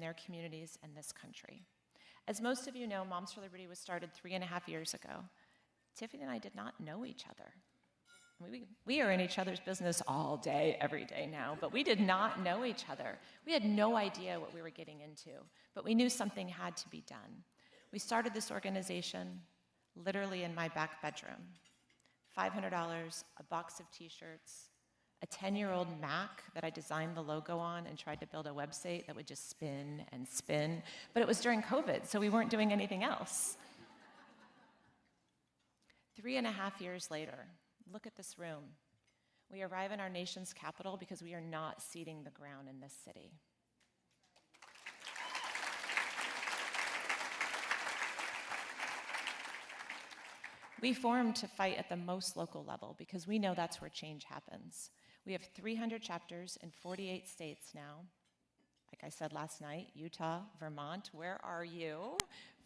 their communities and this country. As most of you know, Moms for Liberty was started 3.5 years ago. Tiffany and I did not know each other. We are in each other's business all day, every day now, but we did not know each other. We had no idea what we were getting into, but we knew something had to be done. We started this organization literally in my back bedroom. $500, a box of t-shirts, a 10-year-old Mac that I designed the logo on and tried to build a website that would just spin and spin, but it was during COVID, so we weren't doing anything else. 3.5 years later, look at this room. We arrive in our nation's capital because we are not ceding the ground in this city. We formed to fight at the most local level because we know that's where change happens. We have 300 chapters in 48 states now. Like I said last night, Utah, Vermont, where are you?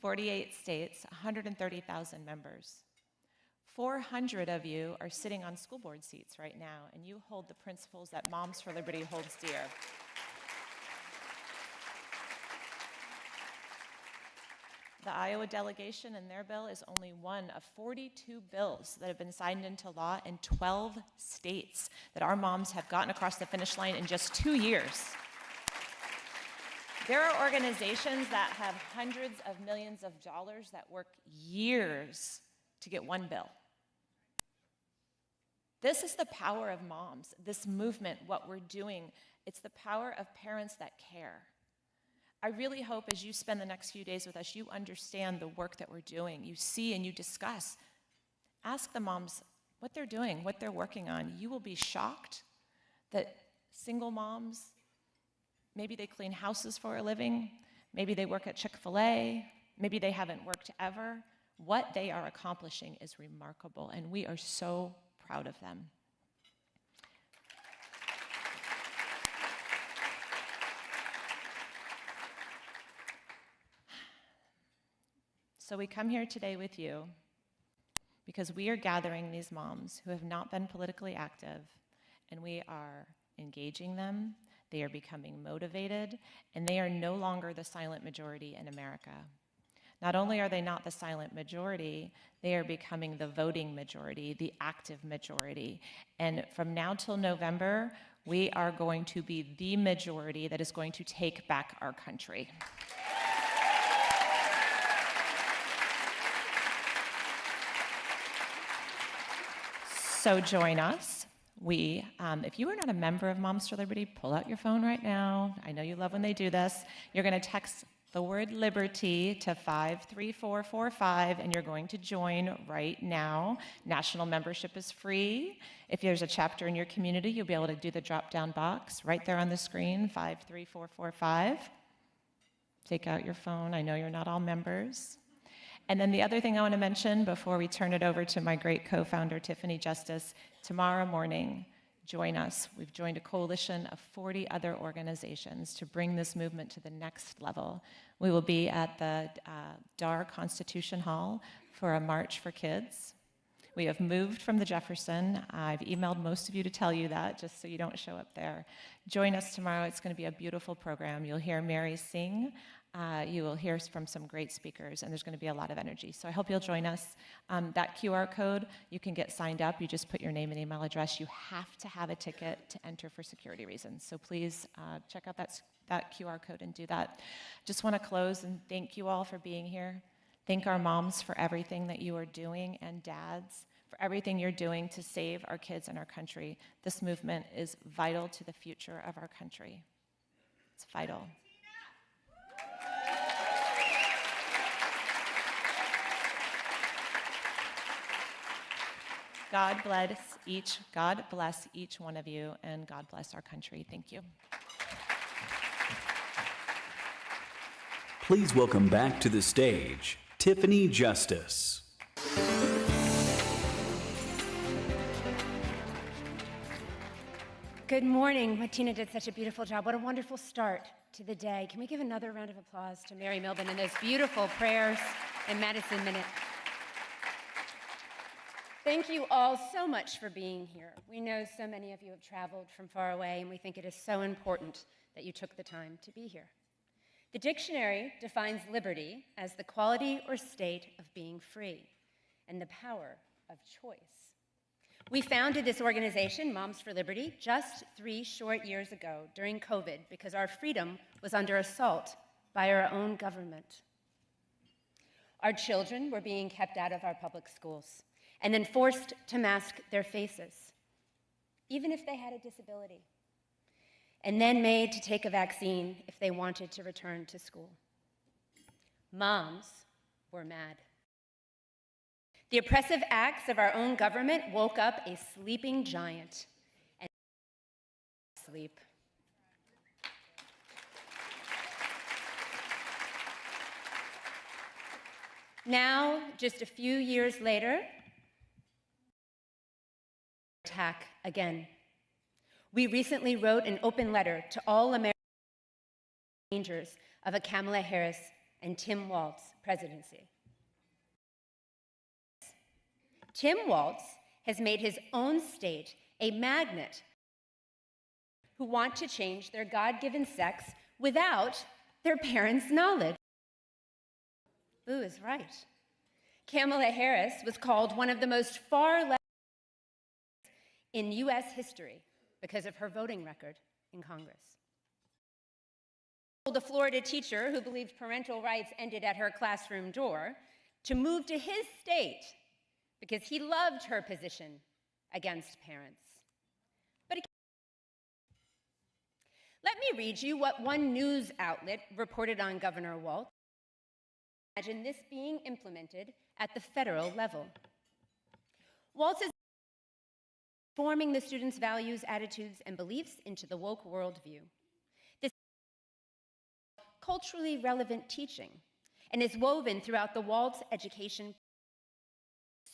48 states, 130,000 members. 400 of you are sitting on school board seats right now, and you hold the principles that Moms for Liberty holds dear. The Iowa delegation and their bill is only one of 42 bills that have been signed into law in 12 states that our moms have gotten across the finish line in just 2 years. There are organizations that have hundreds of millions of dollars that work years to get one bill. This is the power of moms, this movement, what we're doing. It's the power of parents that care. I really hope as you spend the next few days with us, you understand the work that we're doing. You see and you discuss. Ask the moms what they're doing, what they're working on. You will be shocked that single moms, maybe they clean houses for a living, maybe they work at Chick-fil-A, maybe they haven't worked ever. What they are accomplishing is remarkable, and we are so proud of them. So we come here today with you because we are gathering these moms who have not been politically active, and we are engaging them. They are becoming motivated, and they are no longer the silent majority in America. Not only are they not the silent majority, they are becoming the voting majority, the active majority. And from now till November, we are going to be the majority that is going to take back our country. So join us. If you are not a member of Moms for Liberty, pull out your phone right now. I know you love when they do this. You're going to text the word liberty to 53445, and you're going to join right now. National membership is free. If there's a chapter in your community, you'll be able to do the drop-down box right there on the screen, 53445. Take out your phone. I know you're not all members. And then the other thing I want to mention before we turn it over to my great co-founder, Tiffany Justice, tomorrow morning, join us. We've joined a coalition of 40 other organizations to bring this movement to the next level. We will be at the Dar Constitution Hall for a March for Kids. We have moved from the Jefferson. I've emailed most of you to tell you that, just so you don't show up there. Join us tomorrow. It's going to be a beautiful program. You'll hear Mary sing. You will hear from some great speakers, and there's going to be a lot of energy. So I hope you'll join us. That QR code, you can get signed up. You just put your name and email address. You have to have a ticket to enter for security reasons. So please check out that QR code and do that. Just want to close and thank you all for being here. Thank our moms for everything that you are doing, and dads for everything you're doing to save our kids and our country. This movement is vital to the future of our country. It's vital. God bless each one of you, and God bless our country. Thank you. Please welcome back to the stage, Tiffany Justice. Good morning. Martina did such a beautiful job. What a wonderful start to the day. Can we give another round of applause to Mary Milben and those beautiful prayers and Madison Minute? Thank you all so much for being here. We know so many of you have traveled from far away, and we think it is so important that you took the time to be here. The dictionary defines liberty as the quality or state of being free and the power of choice. We founded this organization, Moms for Liberty, just 3 short years ago during COVID because our freedom was under assault by our own government. Our children were being kept out of our public schools and then forced to mask their faces, even if they had a disability, and then made to take a vaccine if they wanted to return to school. Moms were mad. The oppressive acts of our own government woke up a sleeping giant and sleep. Now, just a few years later, attack again. We recently wrote an open letter to all American dangers of a Kamala Harris and Tim Walz presidency. Tim Walz has made his own state a magnet who want to change their God-given sex without their parents' knowledge. Boo is right. Kamala Harris was called one of the most far-left in U.S. history because of her voting record in Congress. Told a Florida teacher who believed parental rights ended at her classroom door to move to his state because he loved her position against parents. But let me read you what one news outlet reported on Governor Walz. Imagine this being implemented at the federal level. Walz is forming the students' values, attitudes, and beliefs into the woke worldview. This is culturally relevant teaching and is woven throughout the Walz education.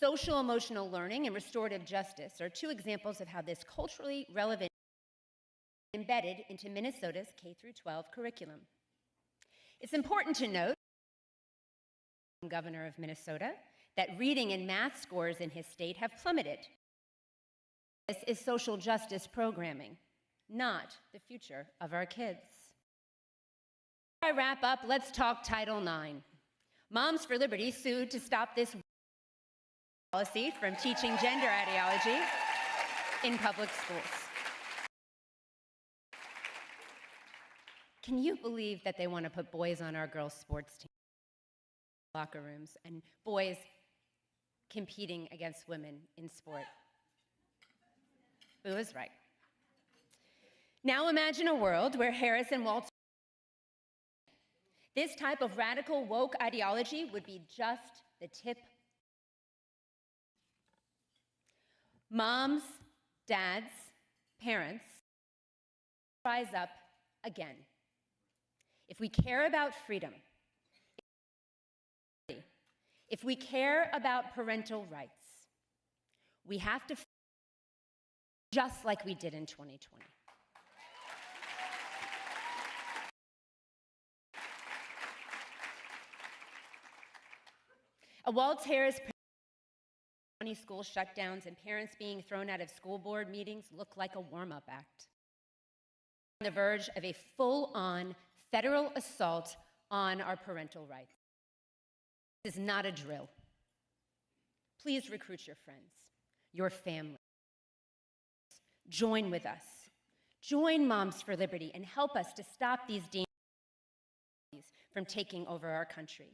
Social emotional learning and restorative justice are 2 examples of how this culturally relevant is embedded into Minnesota's K-12 curriculum. It's important to note, Governor of Minnesota, that reading and math scores in his state have plummeted. This is social justice programming, not the future of our kids. Before I wrap up, let's talk Title IX. Moms for Liberty sued to stop this policy from teaching gender ideology in public schools. Can you believe that they want to put boys on our girls' sports team, locker rooms, and boys competing against women in sport? Boo is right. Now imagine a world where Harris and Walz. This type of radical woke ideology would be just the tip. Moms, dads, parents, rise up again. If we care about freedom, if we care about parental rights, we have to, just like we did in 2020. A Walz Harris school shutdowns and parents being thrown out of school board meetings look like a warm-up act. On the verge of a full-on federal assault on our parental rights. This is not a drill. Please recruit your friends, your family. Join with us. Join Moms for Liberty and help us to stop these dangers from taking over our country.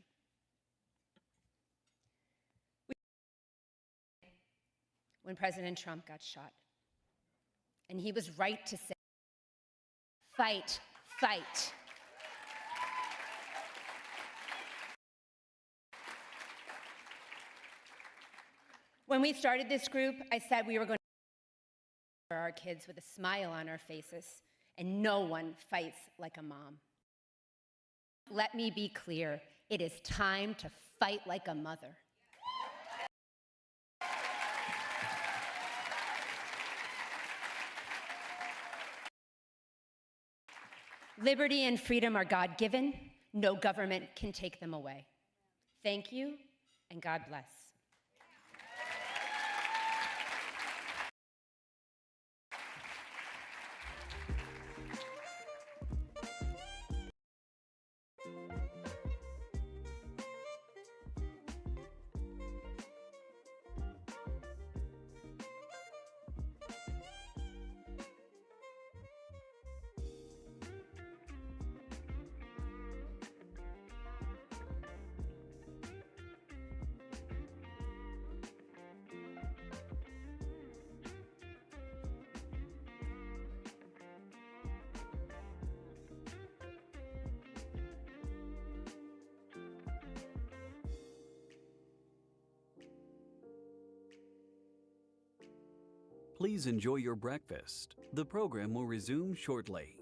When President Trump got shot. And he was right to say, fight, fight. When we started this group, I said we were going to for our kids with a smile on our faces, and no one fights like a mom. Let me be clear, it is time to fight like a mother. Liberty and freedom are God-given. No government can take them away. Thank you, and God bless. Please enjoy your breakfast. The program will resume shortly.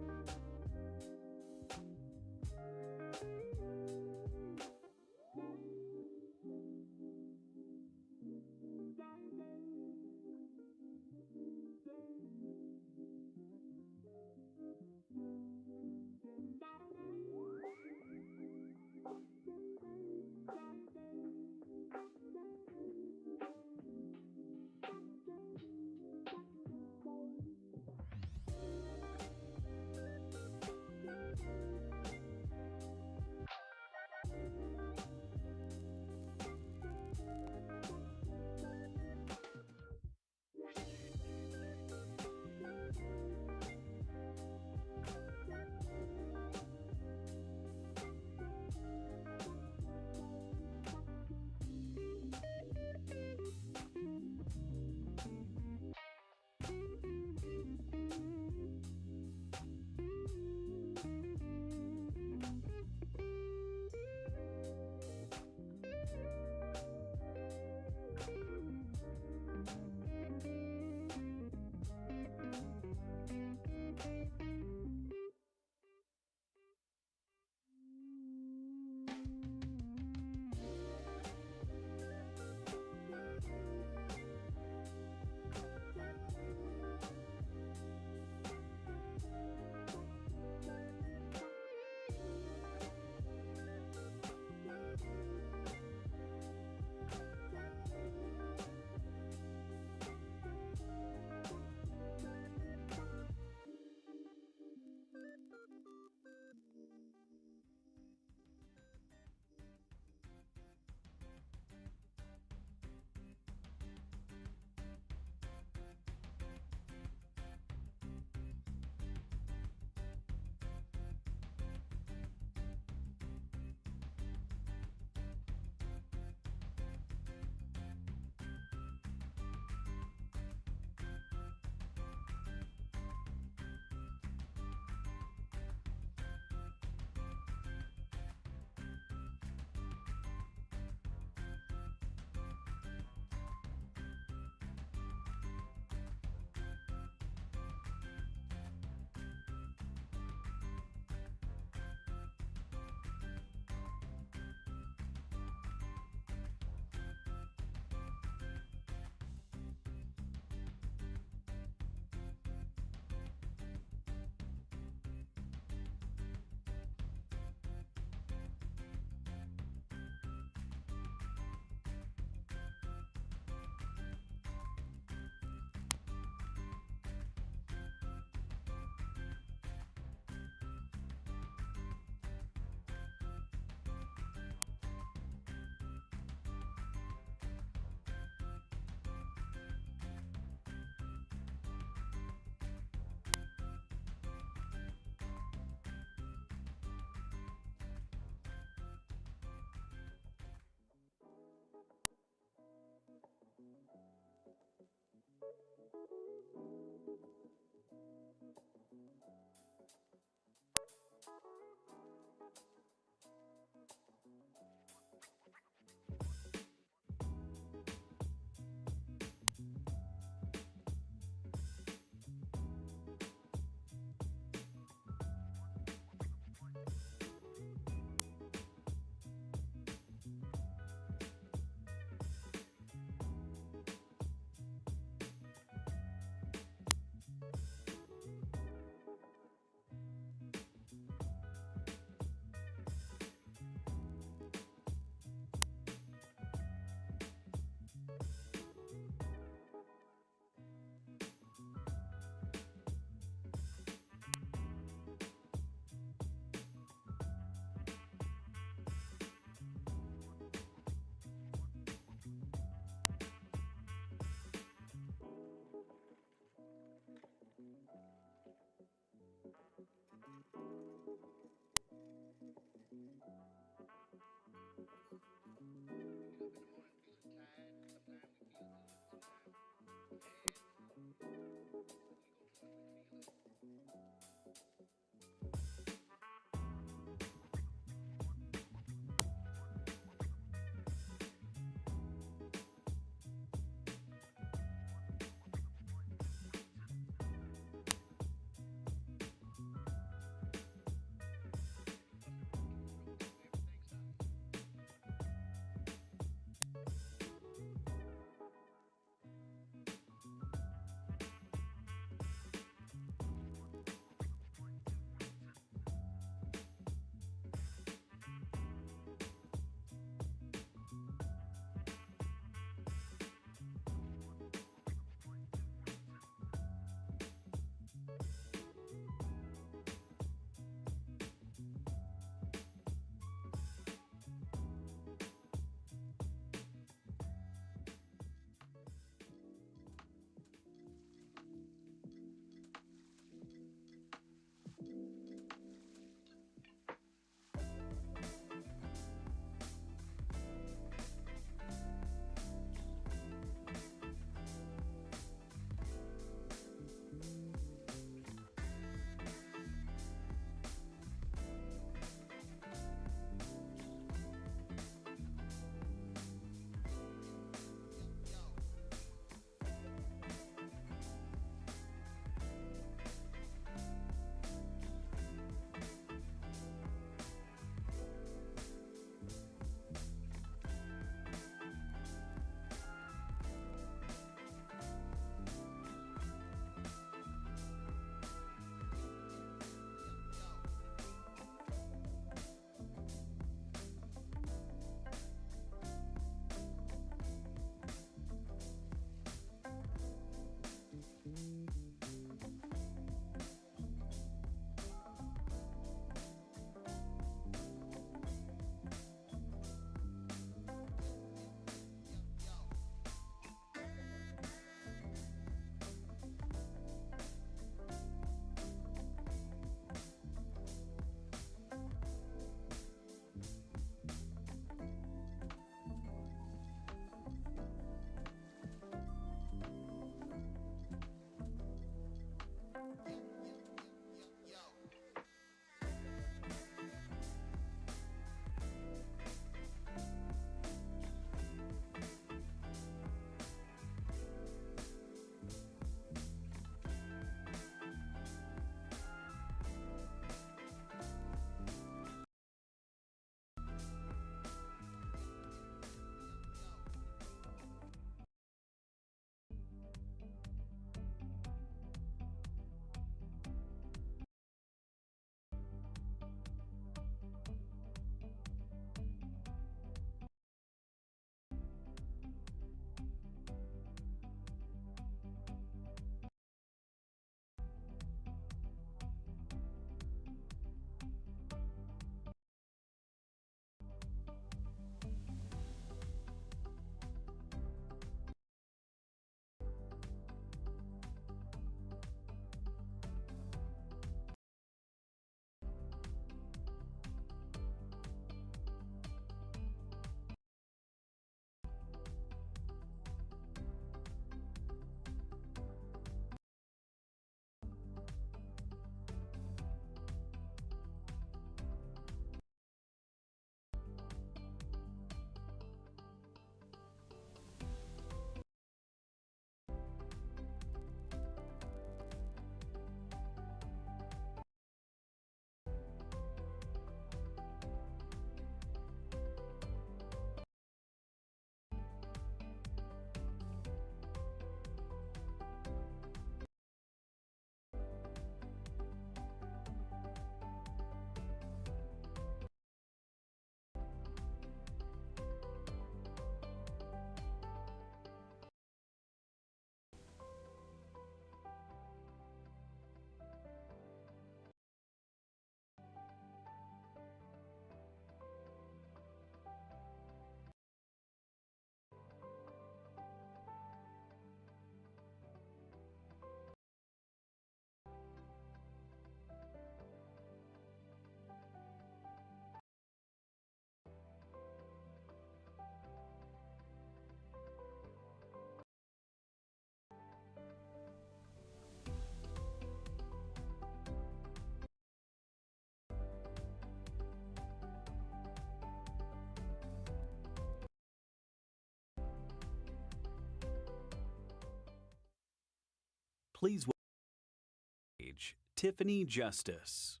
Please welcome to the stage Tiffany Justice.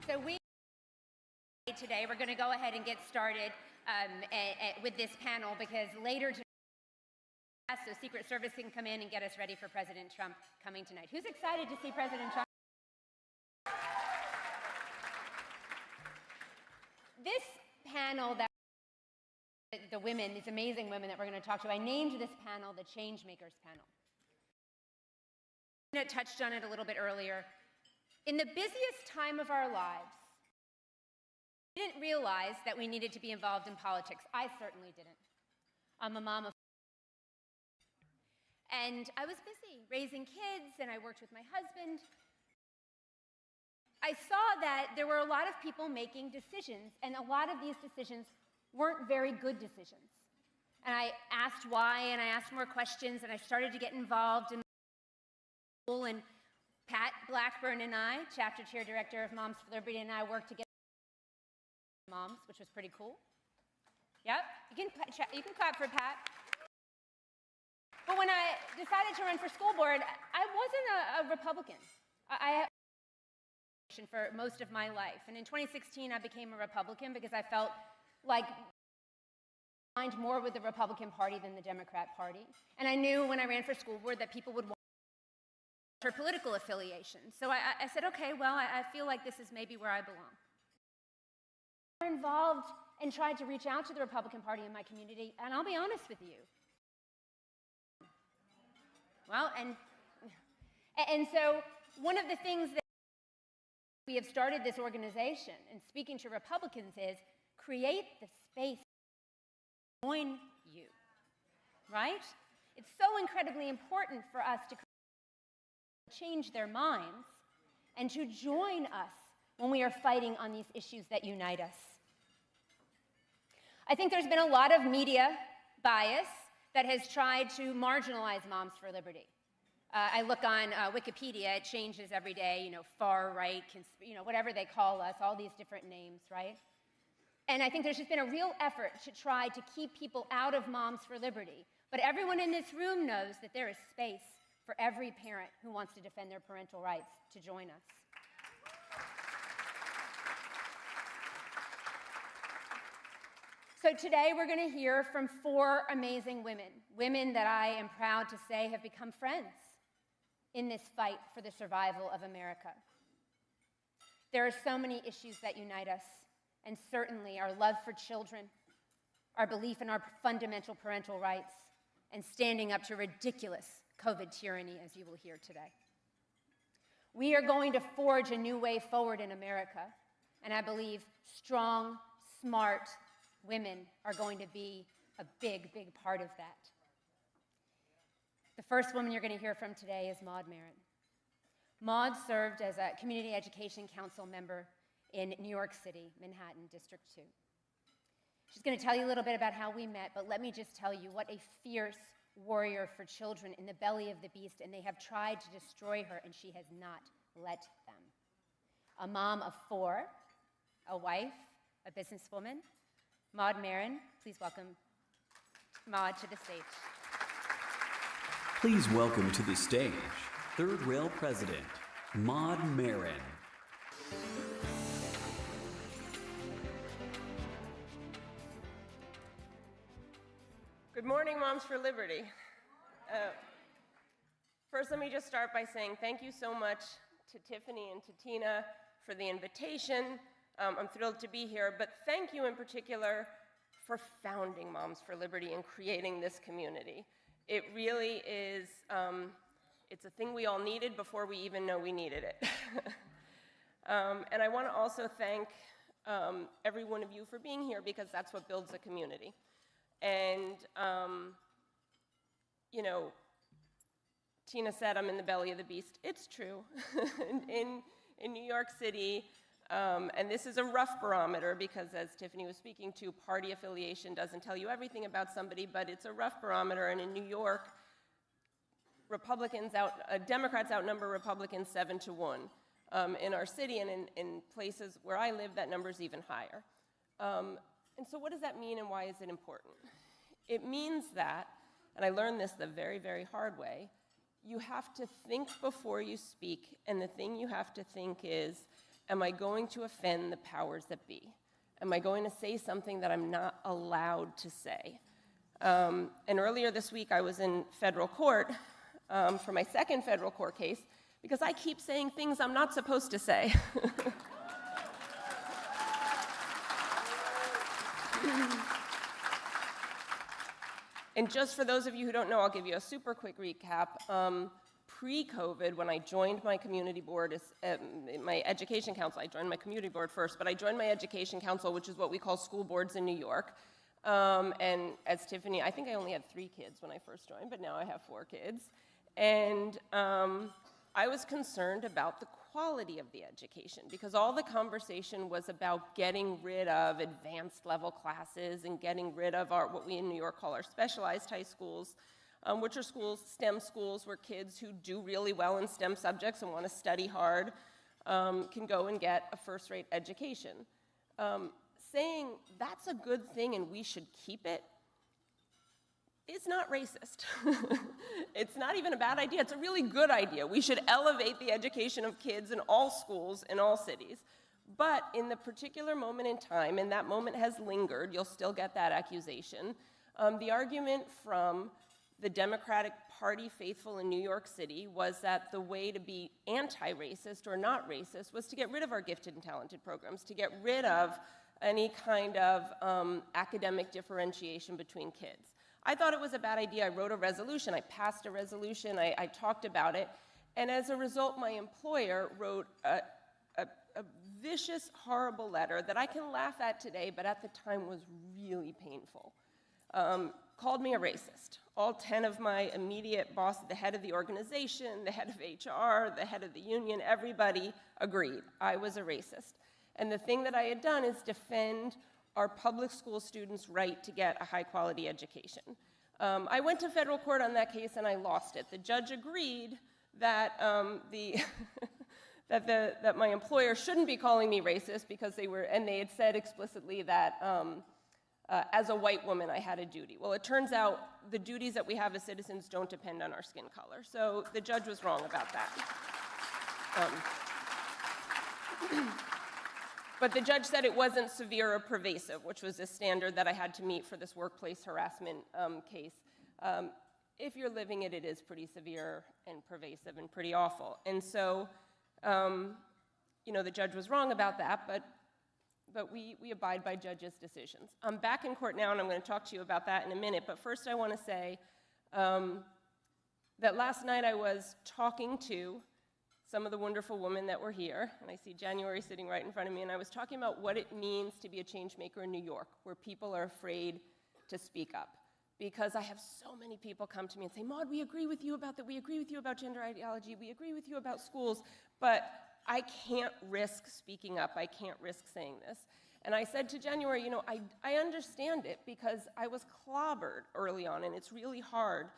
So today we're going to go ahead and get started with this panel, because later tonight, so Secret Service can come in and get us ready for President Trump coming tonight. Who's excited to see President Trump? This panel that the women, these amazing women that we're going to talk to, I named this panel the Changemakers panel. I touched on it a little bit earlier. In the busiest time of our lives, we didn't realize that we needed to be involved in politics. I certainly didn't. I'm a mom of, and I was busy raising kids, and I worked with my husband. I saw that there were a lot of people making decisions, and a lot of these decisions weren't very good decisions. And I asked why, and I asked more questions, and I started to get involved in school, and Pat Blackburn and I, chapter chair director of Moms for Liberty, and I worked together moms, which was pretty cool. Yep, you can clap for Pat. But when I decided to run for school board, I wasn't a Republican. I for most of my life. And in 2016, I became a Republican because I felt like I aligned more with the Republican Party than the Democrat Party. And I knew when I ran for school board that people would want her political affiliation. So I said, okay, well, I feel like this is maybe where I belong. I was involved and tried to reach out to the Republican Party in my community, and I'll be honest with you. Well, and so one of the things that we have started this organization and speaking to Republicans is create the space to join you, right? It's so incredibly important for us to change their minds and to join us when we are fighting on these issues that unite us. I think there's been a lot of media bias that has tried to marginalize Moms for Liberty. I look on Wikipedia, it changes every day, far right, whatever they call us, all these different names, right? And I think there's just been a real effort to try to keep people out of Moms for Liberty. But everyone in this room knows that there is space for every parent who wants to defend their parental rights to join us. So today we're going to hear from 4 amazing women that I am proud to say have become friends in this fight for the survival of America. There are so many issues that unite us, and certainly our love for children, our belief in our fundamental parental rights, and standing up to ridiculous COVID tyranny, as you will hear today. We are going to forge a new way forward in America, and I believe strong, smart women are going to be a big, big part of that. The first woman you're going to hear from today is Maud Marin. Maud served as a Community Education Council member in New York City, Manhattan, District 2. She's going to tell you a little bit about how we met, but let me just tell you what a fierce warrior for children in the belly of the beast, and they have tried to destroy her, and she has not let them. A mom of 4, a wife, a businesswoman, Maud Marin. Please welcome Maud to the stage. Please welcome to the stage Third Rail President, Maud Marin. Good morning, Moms for Liberty. First, let me just start by saying thank you so much to Tiffany and to Tina for the invitation. I'm thrilled to be here, but thank you in particular for founding Moms for Liberty and creating this community. It really is, it's a thing we all needed before we even know we needed it. And I want to also thank every one of you for being here, because that's what builds a community. And, Tina said I'm in the belly of the beast. It's true. in New York City, and this is a rough barometer because, as Tiffany was speaking to, party affiliation doesn't tell you everything about somebody, but it's a rough barometer. And in New York, Democrats outnumber Republicans 7-1. In our city and in places where I live, that number's even higher. And so what does that mean and why is it important? It means that, and I learned this the very, very hard way, you have to think before you speak, and the thing you have to think is, am I going to offend the powers that be? Am I going to say something that I'm not allowed to say? And earlier this week, I was in federal court for my second federal court case because I keep saying things I'm not supposed to say. And just for those of you who don't know, I'll give you a super quick recap. Pre-COVID, when I joined my community board, my education council, I joined my community board first, but I joined my education council, which is what we call school boards in New York. And as Tiffany, I think I only had 3 kids when I first joined, but now I have 4 kids. And I was concerned about the quality of the education because all the conversation was about getting rid of advanced level classes and getting rid of what we in New York call our specialized high schools, which are schools, STEM schools, where kids who do really well in STEM subjects and want to study hard can go and get a first-rate education. Saying that's a good thing and we should keep it is not racist. It's not even a bad idea. It's a really good idea. We should elevate the education of kids in all schools in all cities. But in the particular moment in time, and that moment has lingered, you'll still get that accusation, the argument from the Democratic Party faithful in New York City was that the way to be anti-racist or not racist was to get rid of our gifted and talented programs, to get rid of any kind of academic differentiation between kids. I thought it was a bad idea. I wrote a resolution. I passed a resolution. I talked about it. And as a result, my employer wrote a vicious, horrible letter that I can laugh at today, but at the time was really painful. Called me a racist. All 10 of my immediate bosses, the head of the organization, the head of HR, the head of the union, everybody agreed I was a racist. And the thing that I had done is defend our public school students' right to get a high-quality education. I went to federal court on that case and I lost it. The judge agreed that that my employer shouldn't be calling me racist because they had said explicitly that as a white woman I had a duty. Well, it turns out the duties that we have as citizens don't depend on our skin color. So the judge was wrong about that. But the judge said it wasn't severe or pervasive, which was a standard that I had to meet for this workplace harassment case. If you're living it, it is pretty severe and pervasive and pretty awful. And so, the judge was wrong about that, but we abide by judges' decisions. I'm back in court now, and I'm going to talk to you about that in a minute. But first, I want to say that last night I was talking to some of the wonderful women that were here, and I see January sitting right in front of me, and I was talking about what it means to be a change maker in New York, where people are afraid to speak up. Because I have so many people come to me and say, Maud, we agree with you about that, we agree with you about gender ideology, we agree with you about schools, but I can't risk speaking up, I can't risk saying this. And I said to January, I understand it because I was clobbered early on, and it's really hard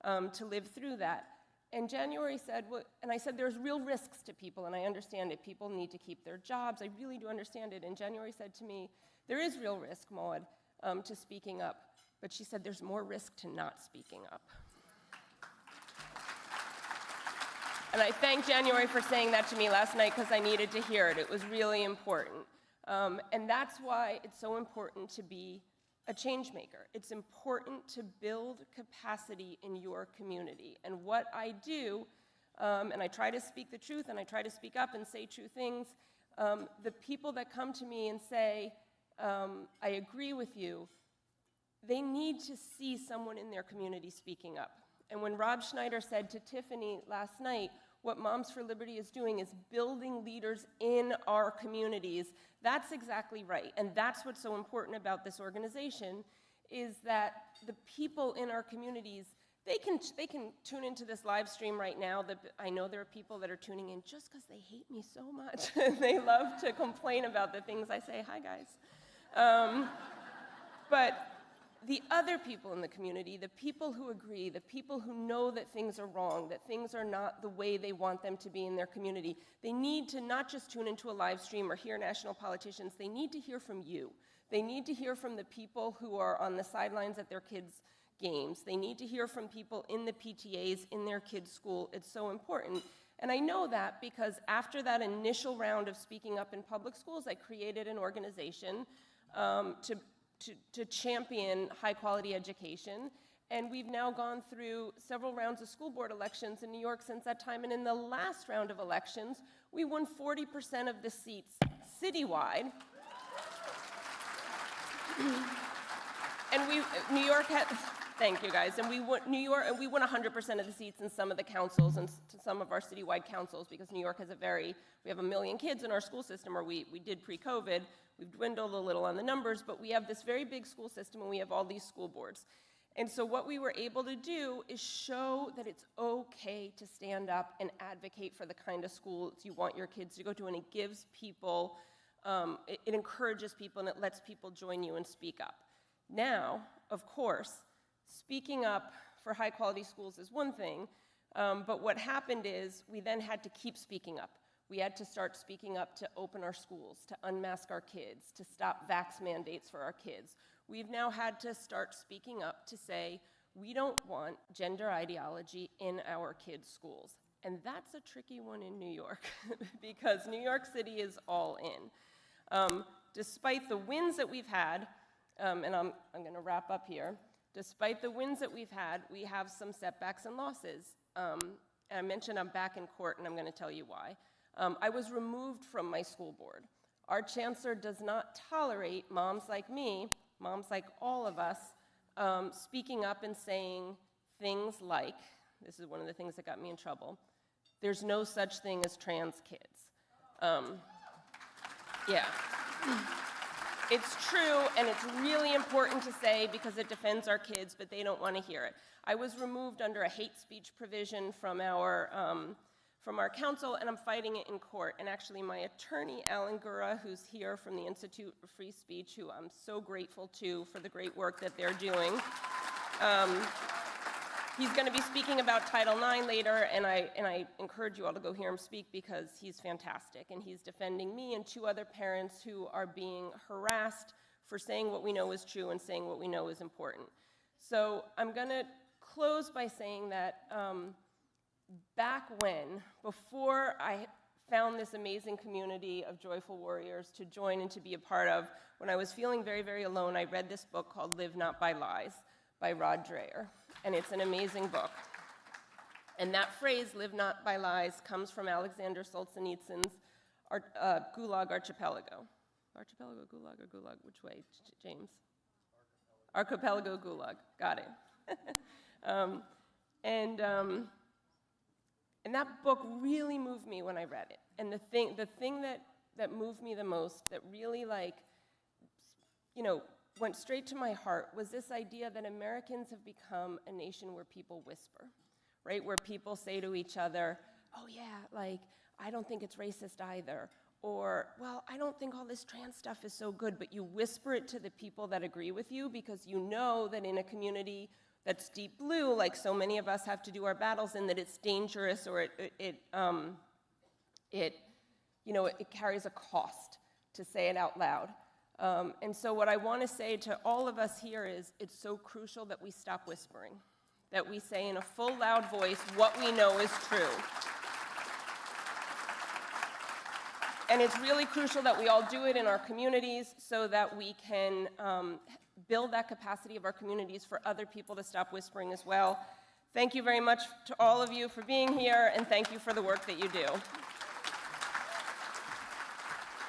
to live through that. And January said, and I said, there's real risks to people, and I understand it. People need to keep their jobs. I really do understand it. And January said to me, there is real risk, Maud, to speaking up. But she said, there's more risk to not speaking up. And I thank January for saying that to me last night because I needed to hear it. It was really important. And that's why it's so important to be a change maker. It's important to build capacity in your community. And what I do, and I try to speak the truth, and I try to speak up and say true things, the people that come to me and say, I agree with you, they need to see someone in their community speaking up. And when Rob Schneider said to Tiffany last night, what Moms for Liberty is doing is building leaders in our communities, that's exactly right. And that's what's so important about this organization, is that the people in our communities, they can tune into this live stream right now. I know there are people that are tuning in just because they hate me so much. They love to complain about the things I say. Hi, guys. But the other people in the community, the people who agree, the people who know that things are wrong, that things are not the way they want them to be in their community, they need to not just tune into a live stream or hear national politicians, they need to hear from you. They need to hear from the people who are on the sidelines at their kids' games. They need to hear from people in the PTAs in their kids' school. It's so important. And I know that because after that initial round of speaking up in public schools, I created an organization to champion high-quality education. And we've now gone through several rounds of school board elections in New York since that time. And in the last round of elections, we won 40% of the seats citywide. And New York had, thank you guys, and we won 100% of the seats in some of the councils and some of our citywide councils, because New York has we have 1 million kids in our school system, or we did pre-COVID. We've dwindled a little on the numbers, but we have this very big school system and we have all these school boards. And so what we were able to do is show that it's okay to stand up and advocate for the kind of schools you want your kids to go to, and it gives people, it encourages people and it lets people join you and speak up. Now, of course, speaking up for high quality schools is one thing, but what happened is we then had to keep speaking up. We had to start speaking up to open our schools, to unmask our kids, to stop vax mandates for our kids. We've now had to start speaking up to say, we don't want gender ideology in our kids' schools. And that's a tricky one in New York, because New York City is all in. Despite the wins that we've had, and I'm going to wrap up here, despite the wins that we've had, we have some setbacks and losses. And I mentioned I'm back in court, and I'm going to tell you why. I was removed from my school board. Our chancellor does not tolerate moms like me, moms like all of us, speaking up and saying things like, this is one of the things that got me in trouble, there's no such thing as trans kids. Yeah. It's true, and it's really important to say because it defends our kids, but they don't want to hear it. I was removed under a hate speech provision from our council, and I'm fighting it in court. And actually, my attorney, Alan Gura, who's here from the Institute for Free Speech, who I'm so grateful to for the great work that they're doing, he's going to be speaking about Title IX later, and I encourage you all to go hear him speak because he's fantastic, and he's defending me and 2 other parents who are being harassed for saying what we know is true and saying what we know is important. So I'm going to close by saying that back when, before I found this amazing community of joyful warriors to join and to be a part of, when I was feeling very, very alone, I read this book called Live Not by Lies by Rod Dreher, and it's an amazing book. And that phrase, live not by lies, comes from Alexander Solzhenitsyn's Gulag Archipelago. Archipelago, Gulag, or Gulag? Which way, James? Archipelago, Gulag. Got it. And that book really moved me when I read it. And the thing that moved me the most, that really went straight to my heart, was this idea that Americans have become a nation where people whisper, right? Where people say to each other, oh yeah, I don't think it's racist either. Or, well, I don't think all this trans stuff is so good, but you whisper it to the people that agree with you because you know that in a community that's deep blue, like so many of us have to do our battles in, that it's dangerous, or it carries a cost to say it out loud. And so what I want to say to all of us here is, it's so crucial that we stop whispering, that we say in a full, loud voice what we know is true. And it's really crucial that we all do it in our communities so that we can build that capacity of our communities for other people to stop whispering as well. Thank you very much to all of you for being here, and thank you for the work that you do.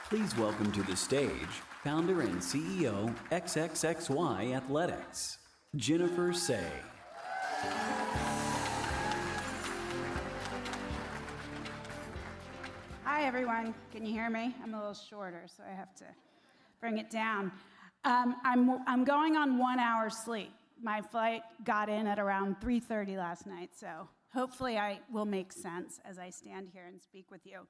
Please welcome to the stage founder and CEO, XXXY Athletics, Jennifer Say. Hi, everyone. Can you hear me? I'm a little shorter, so I have to bring it down. I'm going on 1 hour sleep. My flight got in at around 3:30 last night, so hopefully I will make sense as I stand here and speak with you.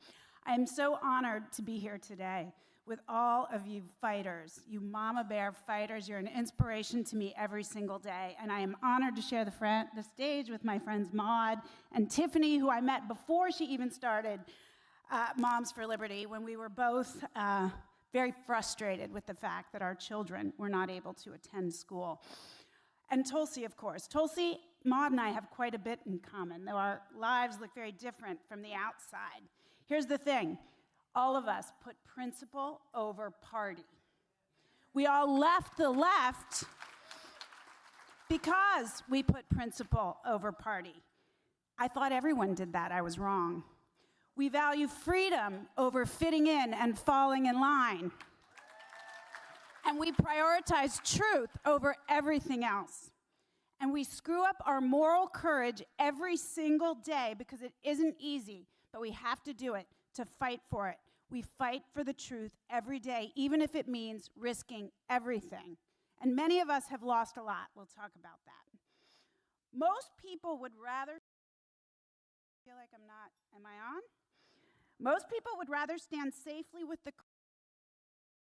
I am so honored to be here today with all of you fighters, you mama bear fighters. You're an inspiration to me every single day, and I am honored to share the stage with my friends Maude and Tiffany, who I met before she even started Moms for Liberty, when we were both very frustrated with the fact that our children were not able to attend school. And Tulsi, of course. Tulsi, Maud, and I have quite a bit in common, though our lives look very different from the outside. Here's the thing. All of us put principle over party. We all left the left because we put principle over party. I thought everyone did that. I was wrong. We value freedom over fitting in and falling in line. And we prioritize truth over everything else. And we screw up our moral courage every single day because it isn't easy, but we have to do it to fight for it. We fight for the truth every day, even if it means risking everything. And many of us have lost a lot. We'll talk about that. Most people would rather, feel like I'm not, am I on? Most people would rather stand safely with the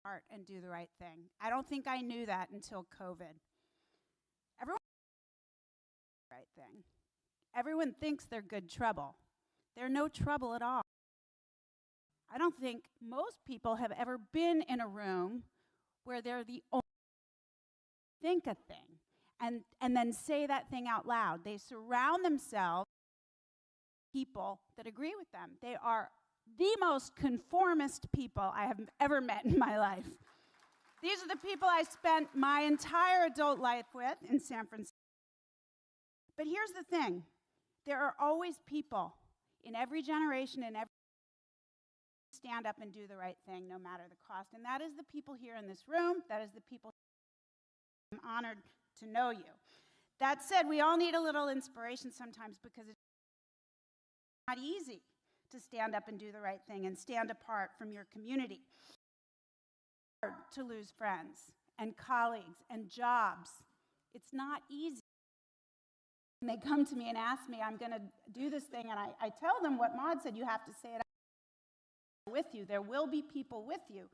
heart and do the right thing. I don't think I knew that until COVID. Everyone the right thing. Everyone thinks they're good trouble. They're no trouble at all. I don't think most people have ever been in a room where they're the only think a thing and then say that thing out loud. They surround themselves with people that agree with them. They are the most conformist people I have ever met in my life. These are the people I spent my entire adult life with in San Francisco. But here's the thing. There are always people in every generation and every stand up and do the right thing no matter the cost. And that is the people here in this room. That is the people I'm honored to know you. That said, we all need a little inspiration sometimes because it's not easy to stand up and do the right thing and stand apart from your community. It's hard to lose friends and colleagues and jobs. It's not easy. When they come to me and ask me, I'm going to do this thing, and I tell them what Maud said, you have to say it with you. There will be people with you,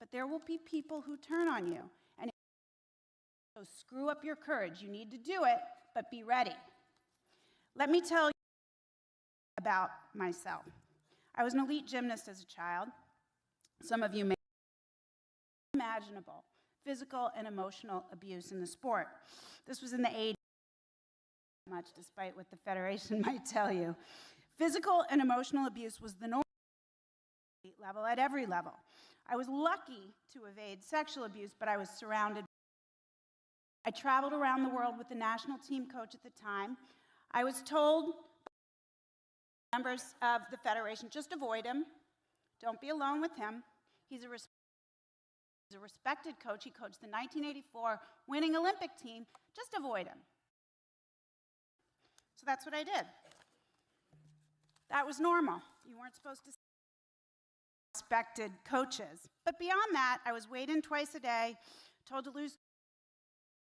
but there will be people who turn on you. And so screw up your courage. You need to do it, but be ready. Let me tell you about myself. I was an elite gymnast as a child. Some of you may know imaginable physical and emotional abuse in the sport. This was in the 80s, much despite what the Federation might tell you. Physical and emotional abuse was the norm level at every level. I was lucky to evade sexual abuse, but I was surrounded. I traveled around the world with the national team coach at the time. I was told by members of the Federation, just avoid him. Don't be alone with him. He's a respected coach. He coached the 1984 winning Olympic team. Just avoid him. So that's what I did. That was normal. You weren't supposed to respected coaches. But beyond that, I was weighed in twice a day, told to lose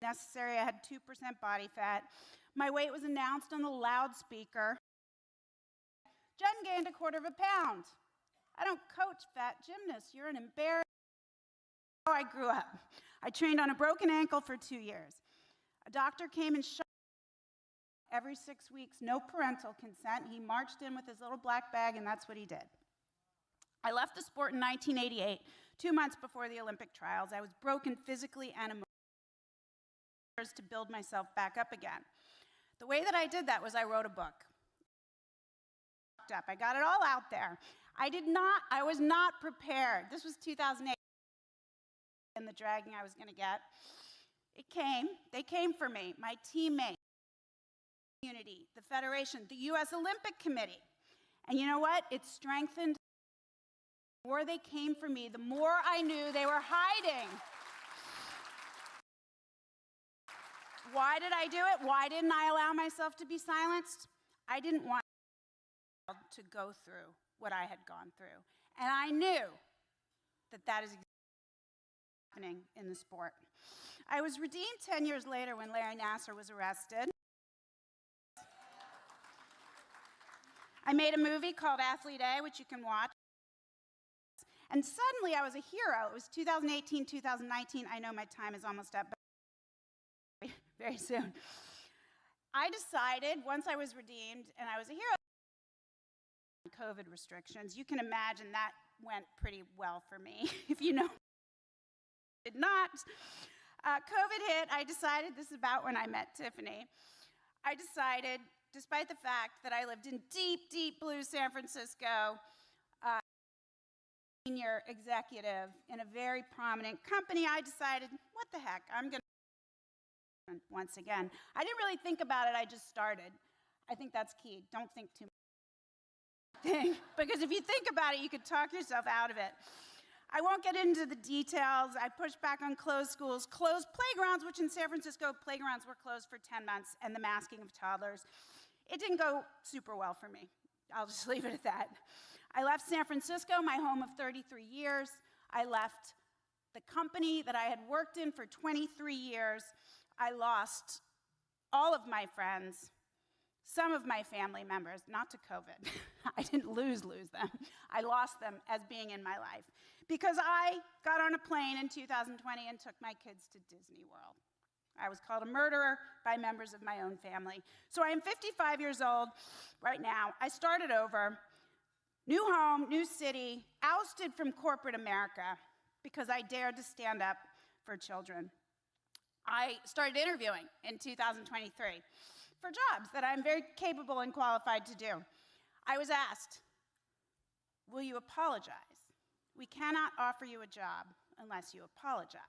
necessary. I had 2% body fat. My weight was announced on the loudspeaker. Jen gained 1/4 pound. I don't coach fat gymnasts. You're an embarrassment. How I grew up. I trained on a broken ankle for 2 years. A doctor came and shot every 6 weeks, no parental consent. He marched in with his little black bag, and that's what he did. I left the sport in 1988, 2 months before the Olympic trials. I was broken physically and emotionally to build myself back up again. The way that I did that was I wrote a book. I got it all out there. I was not prepared. This was 2008, and the dragging I was going to get. It came. They came for me, my teammates, the community, the Federation, the U.S. Olympic Committee. And you know what? It strengthened. The more they came for me, the more I knew they were hiding. Why did I do it? Why didn't I allow myself to be silenced? I didn't want to go through what I had gone through. And I knew that that is happening in the sport. I was redeemed 10 years later when Larry Nassar was arrested. I made a movie called Athlete A, which you can watch. And suddenly I was a hero. It was 2018, 2019. I know my time is almost up, but very soon. I decided, once I was redeemed and I was a hero, COVID restrictions, you can imagine that went pretty well for me, if you know. Did not. COVID hit. I decided, this is about when I met Tiffany, I decided, despite the fact that I lived in deep, deep blue San Francisco, senior executive in a very prominent company, I decided, what the heck, I'm going to, once again. I didn't really think about it, I just started. I think that's key. Don't think too much. Because if you think about it, you could talk yourself out of it. I won't get into the details. I pushed back on closed schools, closed playgrounds, which in San Francisco, playgrounds were closed for 10 months, and the masking of toddlers. It didn't go super well for me. I'll just leave it at that. I left San Francisco, my home of 33 years. I left the company that I had worked in for 23 years. I lost all of my friends, some of my family members, not to COVID. I didn't lose them. I lost them as being in my life because I got on a plane in 2020 and took my kids to Disney World. I was called a murderer by members of my own family. So I am 55 years old right now. I started over, new home, new city, ousted from corporate America because I dared to stand up for children. I started interviewing in 2023 for jobs that I'm very capable and qualified to do. I was asked, will you apologize? We cannot offer you a job unless you apologize.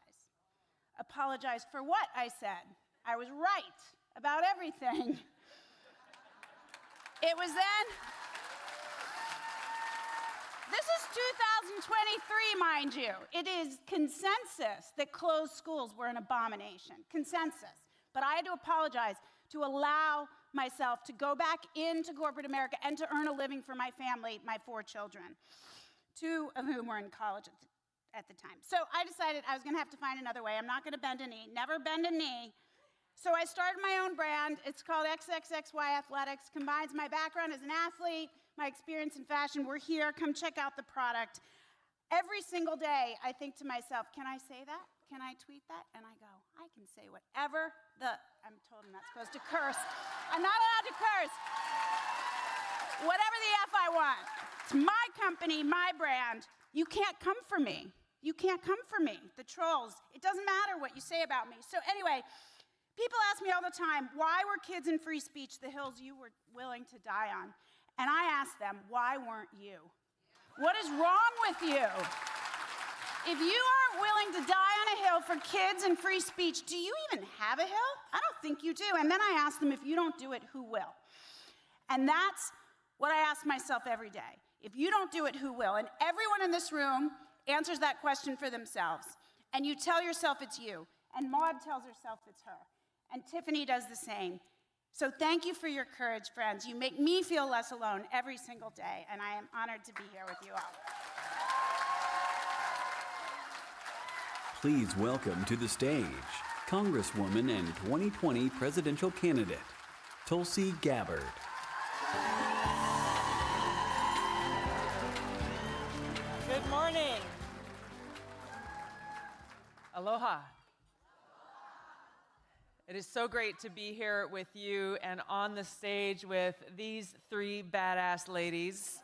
Apologize for what? I said. I was right about everything. It was then, this is 2023, mind you. It is consensus that closed schools were an abomination, consensus. But I had to apologize to allow myself to go back into corporate America and to earn a living for my family, my 4 children, 2 of whom were in college at the time. So I decided I was going to have to find another way. I'm not going to bend a knee, never bend a knee. So I started my own brand. It's called XXXY Athletics. Combines my background as an athlete, my experience in fashion. We're here. Come check out the product. Every single day, I think to myself, can I say that? Can I tweet that? And I go, I can say whatever I'm told I'm not supposed to curse. I'm not allowed to curse. Whatever the F I want. It's my company, my brand. You can't come for me. You can't come for me. The trolls. It doesn't matter what you say about me. So anyway, people ask me all the time, why were kids in free speech the hills you were willing to die on? And I ask them, why weren't you? What is wrong with you? If you aren't willing to die on a hill for kids and free speech, do you even have a hill? I don't think you do. And then I ask them, if you don't do it, who will? And that's what I ask myself every day. If you don't do it, who will? And everyone in this room answers that question for themselves. And you tell yourself it's you. And Maud tells herself it's her. And Tiffany does the same. So thank you for your courage, friends. You make me feel less alone every single day. And I am honored to be here with you all. Please welcome to the stage Congresswoman and 2020 presidential candidate, Tulsi Gabbard. Good morning. Aloha. It is so great to be here with you and on the stage with these 3 badass ladies.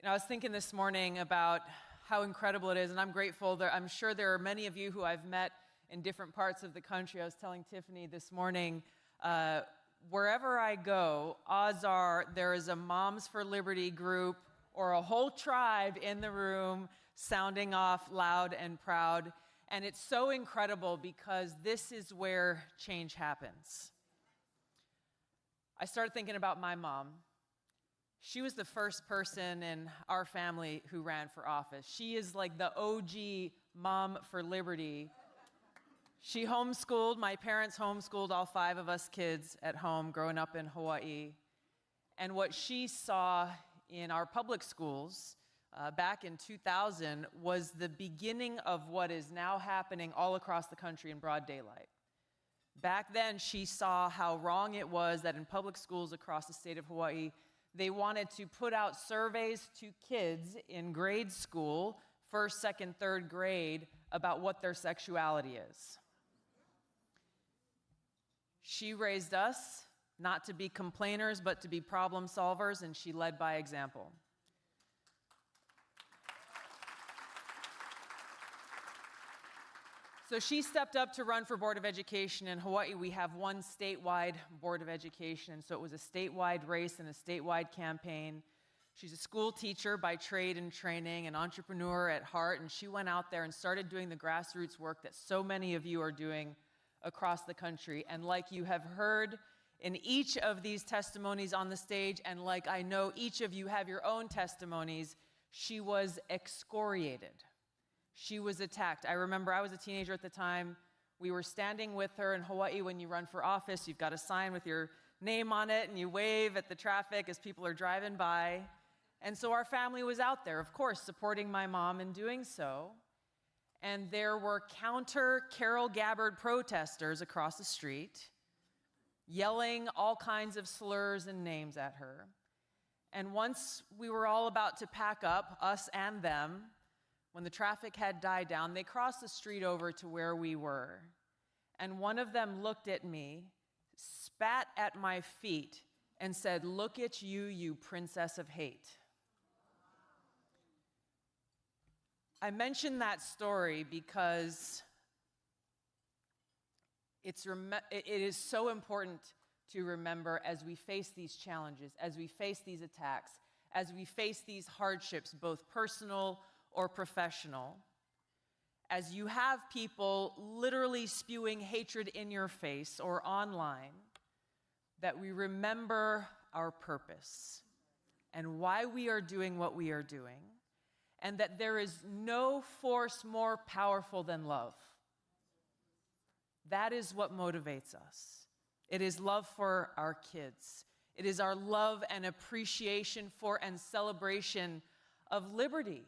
I was thinking this morning about how incredible it is, and I'm grateful. I'm sure there are many of you who I've met in different parts of the country. I was telling Tiffany this morning, wherever I go, odds are there is a Moms for Liberty group or a whole tribe in the room sounding off loud and proud. And it's so incredible because this is where change happens. I started thinking about my mom. She was the first person in our family who ran for office. She is like the OG Mom for Liberty. She homeschooled, my parents homeschooled all 5 of us kids at home growing up in Hawaii. And what she saw in our public schools back in 2000 was the beginning of what is now happening all across the country in broad daylight. Back then, she saw how wrong it was that in public schools across the state of Hawaii, they wanted to put out surveys to kids in grade school, 1st, 2nd, 3rd grade, about what their sexuality is. She raised us not to be complainers, but to be problem solvers, and she led by example. So she stepped up to run for Board of Education. In Hawaii, we have one statewide Board of Education, so it was a statewide race and a statewide campaign. She's a school teacher by trade and training, an entrepreneur at heart, and she went out there and started doing the grassroots work that so many of you are doing across the country. And like you have heard in each of these testimonies on the stage, and like I know each of you have your own testimonies, she was excoriated. She was attacked. I remember I was a teenager at the time. We were standing with her in Hawaii. When you run for office, you've got a sign with your name on it, and you wave at the traffic as people are driving by. And so our family was out there, of course, supporting my mom in doing so. And there were counter Carol Gabbard protesters across the street, yelling all kinds of slurs and names at her. And once we were all about to pack up, us and them, when the traffic had died down, they crossed the street over to where we were. And one of them looked at me, spat at my feet, and said, "Look at you, you princess of hate." I mention that story because it is so important to remember as we face these challenges, as we face these attacks, as we face these hardships, both personal or professional, as you have people literally spewing hatred in your face or online, that we remember our purpose and why we are doing what we are doing, and that there is no force more powerful than love. That is what motivates us. It is love for our kids. It is our love and appreciation for and celebration of liberty,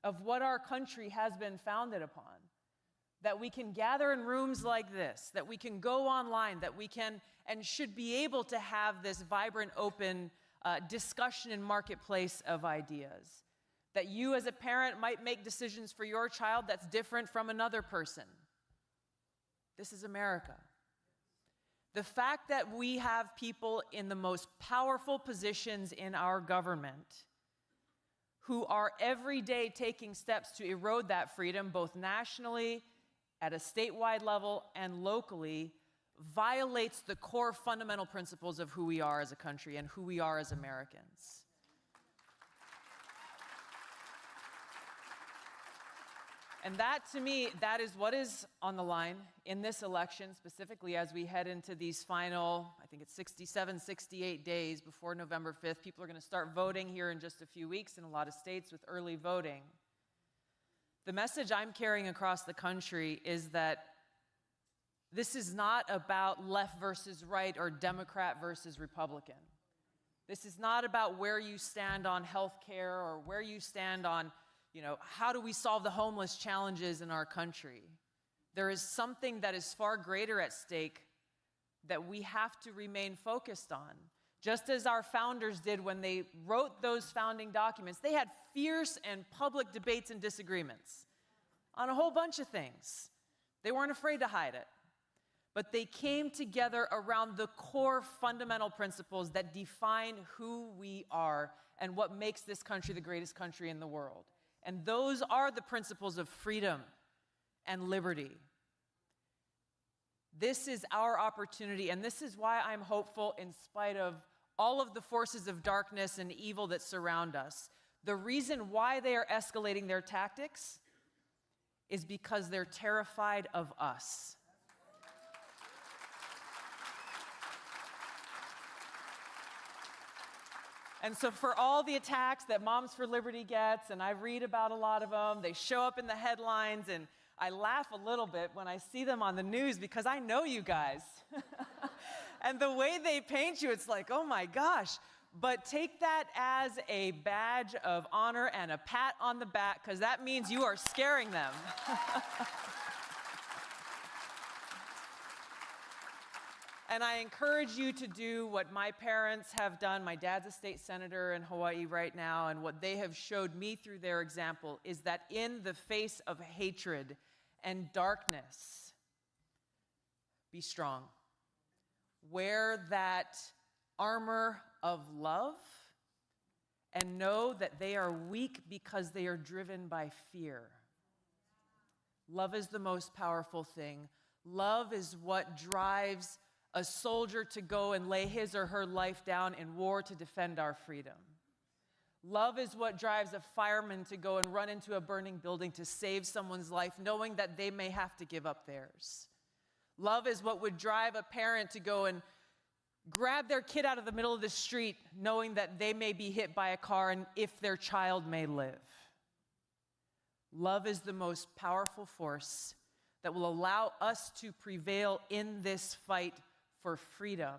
of what our country has been founded upon, that we can gather in rooms like this, that we can go online, that we can and should be able to have this vibrant, open discussion and marketplace of ideas, that you as a parent might make decisions for your child that's different from another person. This is America. The fact that we have people in the most powerful positions in our government who are every day taking steps to erode that freedom, both nationally, at a statewide level, and locally, violates the core fundamental principles of who we are as a country and who we are as Americans. And that, to me, that is what is on the line in this election, specifically as we head into these final, I think it's 67, 68 days before November 5th. People are going to start voting here in just a few weeks in a lot of states with early voting. The message I'm carrying across the country is that this is not about left versus right or Democrat versus Republican. This is not about where you stand on health care or where you stand on how do we solve the homeless challenges in our country? There is something that is far greater at stake that we have to remain focused on. Just as our founders did when they wrote those founding documents, they had fierce and public debates and disagreements on a whole bunch of things. They weren't afraid to hide it. But they came together around the core fundamental principles that define who we are and what makes this country the greatest country in the world. And those are the principles of freedom and liberty. This is our opportunity, and this is why I'm hopeful in spite of all of the forces of darkness and evil that surround us. The reason why they are escalating their tactics is because they're terrified of us. And so for all the attacks that Moms for Liberty gets, and I read about a lot of them, they show up in the headlines, and I laugh a little bit when I see them on the news because I know you guys. And the way they paint you, it's like, oh my gosh. But take that as a badge of honor and a pat on the back, because that means you are scaring them. And I encourage you to do what my parents have done. My dad's a state senator in Hawaii right now, and what they have showed me through their example is that in the face of hatred and darkness, be strong. wear that armor of love and know that they are weak because they are driven by fear. Love is the most powerful thing. Love is what drives a soldier to go and lay his or her life down in war to defend our freedom. Love is what drives a fireman to go and run into a burning building to save someone's life, knowing that they may have to give up theirs. Love is what would drive a parent to go and grab their kid out of the middle of the street, knowing that they may be hit by a car and if their child may live. Love is the most powerful force that will allow us to prevail in this fight for freedom.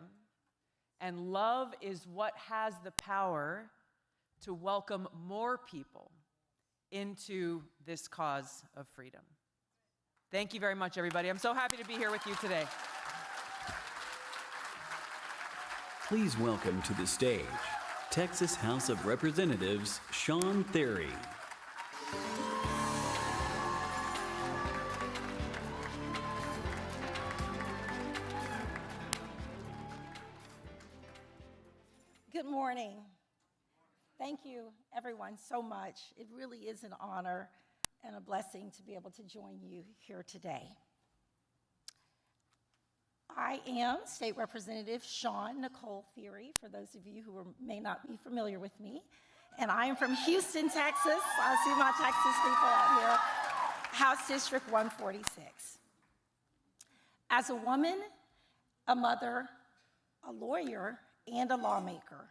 And love is what has the power to welcome more people into this cause of freedom. Thank you very much, everybody. I'm so happy to be here with you today. Please welcome to the stage, Texas House of Representatives, Shawn Thierry. Good morning. Thank you, everyone, so much. It really is an honor and a blessing to be able to join you here today. I am State Representative Shawn Nicole Thierry, for those of you who may not be familiar with me. And I am from Houston, Texas. I see my Texas people out here. House District 146. As a woman, a mother, a lawyer, and a lawmaker,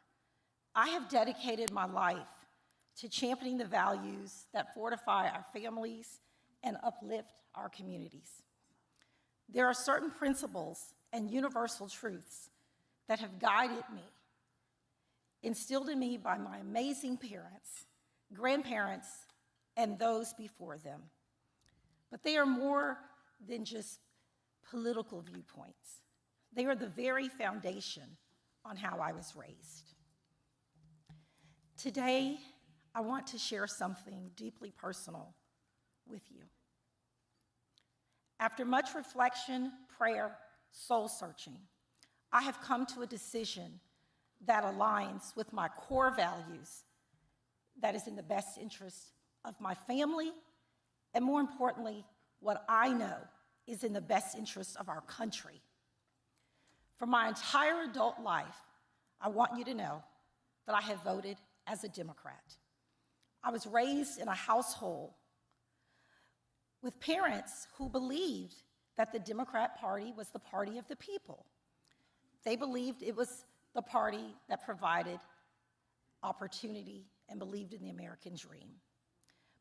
I have dedicated my life to championing the values that fortify our families and uplift our communities. There are certain principles and universal truths that have guided me, instilled in me by my amazing parents, grandparents, and those before them. But they are more than just political viewpoints. They are the very foundation on how I was raised. Today, I want to share something deeply personal with you. After much reflection, prayer, soul searching, I have come to a decision that aligns with my core values, that is in the best interest of my family, and more importantly, what I know is in the best interest of our country. For my entire adult life, I want you to know that I have voted as a Democrat. I was raised in a household with parents who believed that the Democrat Party was the party of the people. They believed it was the party that provided opportunity and believed in the American dream.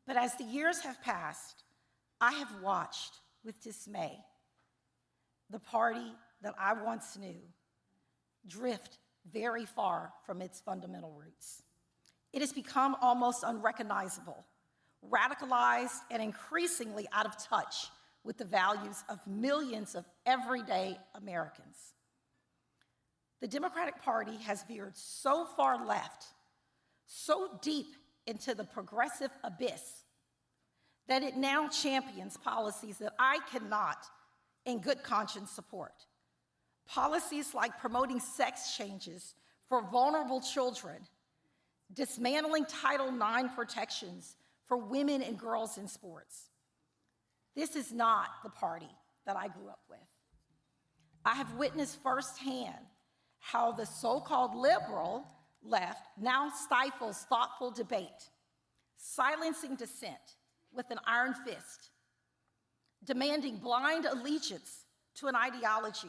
But as the years have passed, I have watched with dismay the party that I once knew drift very far from its fundamental roots. It has become almost unrecognizable, radicalized, and increasingly out of touch with the values of millions of everyday Americans. The Democratic Party has veered so far left, so deep into the progressive abyss, that it now champions policies that I cannot, in good conscience, support. Policies like promoting sex changes for vulnerable children, dismantling Title IX protections for women and girls in sports. This is not the party that I grew up with. I have witnessed firsthand how the so-called liberal left now stifles thoughtful debate, silencing dissent with an iron fist, demanding blind allegiance to an ideology,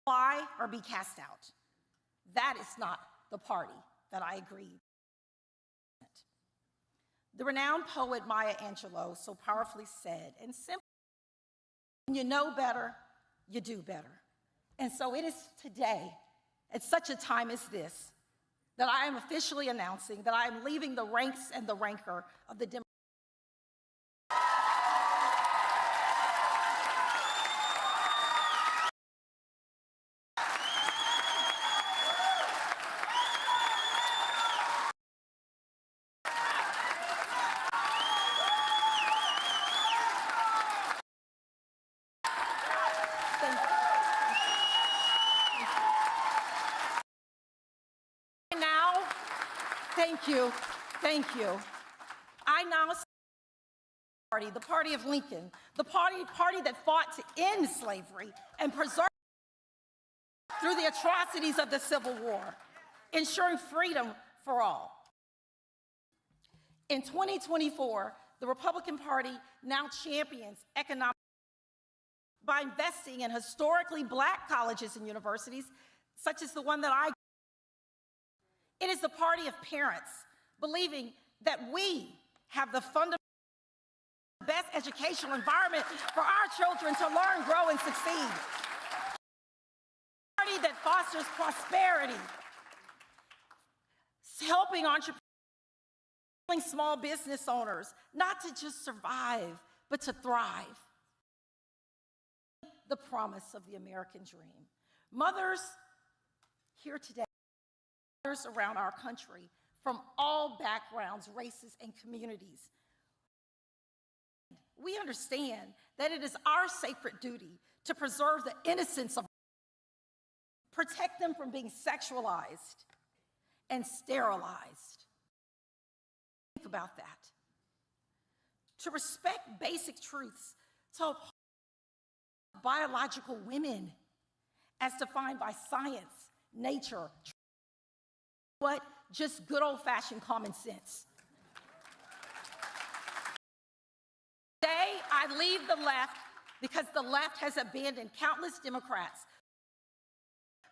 fly or be cast out. That is not the party that I agree with. The renowned poet Maya Angelou so powerfully said, and simply, when you know better, you do better. And so it is today, at such a time as this, that I am officially announcing that I am leaving the ranks and the rancor of the Democratic. Thank you. Thank you. I now see the party of Lincoln, the party that fought to end slavery and preserve through the atrocities of the Civil War, ensuring freedom for all. In 2024, the Republican Party now champions economic by investing in historically Black colleges and universities, such as the one that I. It is the party of parents believing that we have the fundamental best educational environment for our children to learn, grow, and succeed. A party that fosters prosperity, helping entrepreneurs, small business owners, not to just survive, but to thrive. The promise of the American dream. Mothers here today, mothers around our country, from all backgrounds, races, and communities, we understand that it is our sacred duty to preserve the innocence of, protect them from being sexualized and sterilized. Think about that. To respect basic truths, to uphold biological women as defined by science, nature, what? Just good old-fashioned common sense. Today, I leave the left because the left has abandoned countless Democrats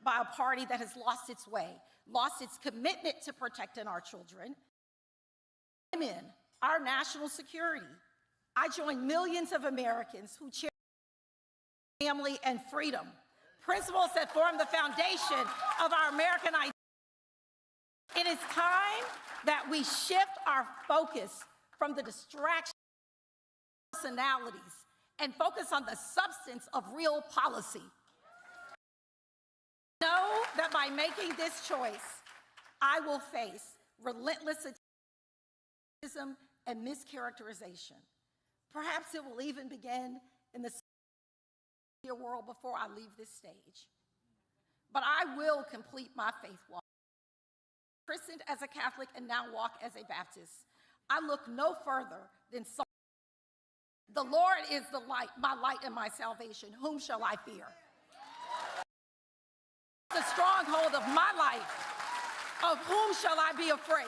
by a party that has lost its way, lost its commitment to protecting our children, women, our national security. I join millions of Americans who cherish family and freedom, principles that form the foundation of our American identity. It is time that we shift our focus from the distraction of personalities and focus on the substance of real policy. Know that by making this choice, I will face relentless racism and mischaracterization. Perhaps it will even begin in the world before I leave this stage. But I will complete my faith walk. Christened as a Catholic and now walk as a Baptist, I look no further than the Lord is the light, my light and my salvation. Whom shall I fear? The stronghold of my life. Of whom shall I be afraid?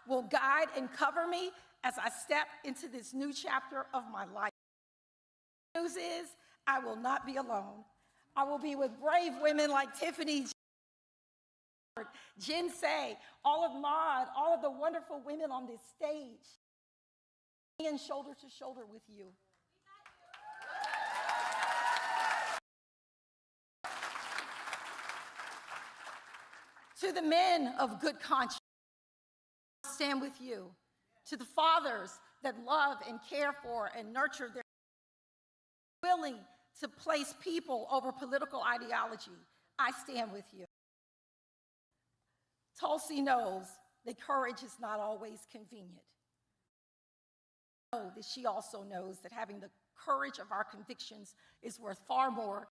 Will guide and cover me as I step into this new chapter of my life. The news is, I will not be alone. I will be with brave women like Tiffany Justice, Jen Say, all of Maud, all of the wonderful women on this stage, and shoulder to shoulder with you. To the men of good conscience, I stand with you. To the fathers that love and care for and nurture their willing to place people over political ideology, I stand with you. Tulsi knows that courage is not always convenient. I know that she also knows that having the courage of our convictions is worth far more.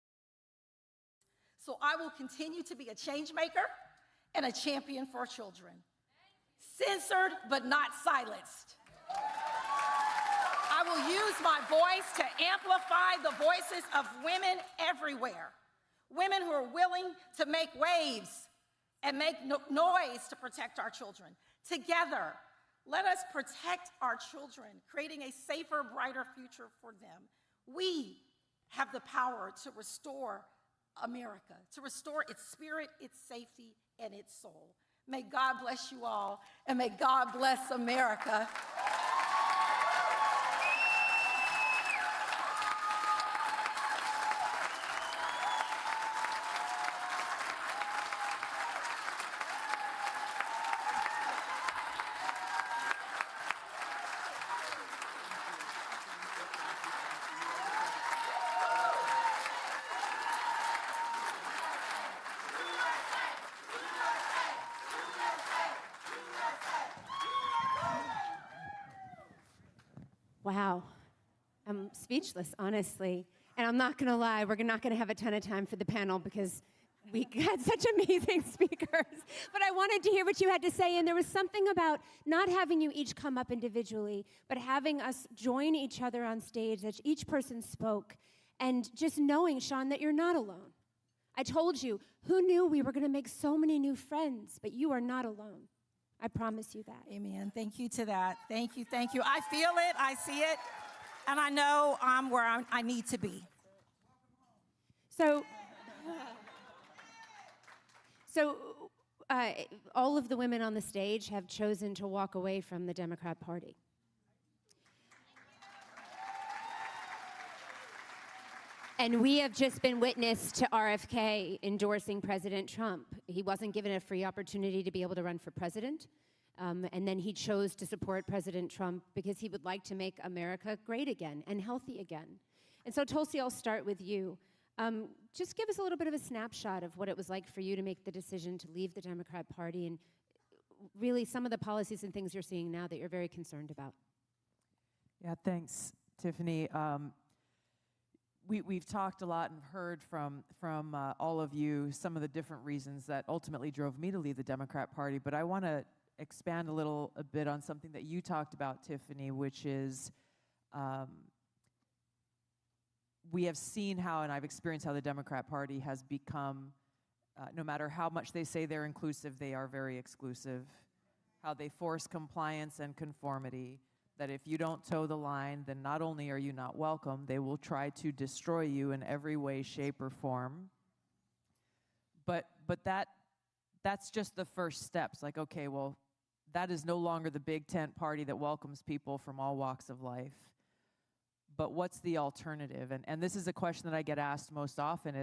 So I will continue to be a change maker and a champion for children. Censored but not silenced. I will use my voice to amplify the voices of women everywhere. Women who are willing to make waves and make noise to protect our children. Together, let us protect our children, creating a safer, brighter future for them. We have the power to restore America, to restore its spirit, its safety, and its soul. May God bless you all, and may God bless America. Wow. I'm speechless, honestly. And I'm not going to lie, we're not going to have a ton of time for the panel because We had such amazing speakers. But I wanted to hear what you had to say, and there was something about not having you each come up individually, but having us join each other on stage, that each person spoke, and just knowing, Shawn, that you're not alone. I told you, who knew we were going to make so many new friends, but you are not alone. I promise you that. Amen. Thank you to that. Thank you, thank you. I feel it, I see it, and I know I'm where I need to be. So all of the women on the stage have chosen to walk away from the Democrat Party. And we have just been witness to RFK endorsing President Trump. He wasn't given a free opportunity to be able to run for president. And then he chose to support President Trump because he would like to make America great again and healthy again. And so, Tulsi, I'll start with you. Just give us a little bit of a snapshot of what it was like for you to make the decision to leave the Democrat Party and really some of the policies and things you're seeing now that you're very concerned about. Yeah, thanks, Tiffany. We've talked a lot and heard from all of you some of the different reasons that ultimately drove me to leave the Democrat Party, but I want to expand a bit on something that you talked about, Tiffany, which is we have seen how, and I've experienced how the Democrat Party has become, no matter how much they say they're inclusive, they are very exclusive, how they force compliance and conformity, that if you don't toe the line, then not only are you not welcome, they will try to destroy you in every way, shape, or form. But that's just the first steps. Like, okay, well, that is no longer the big tent party that welcomes people from all walks of life. But what's the alternative? And this is a question that I get asked most often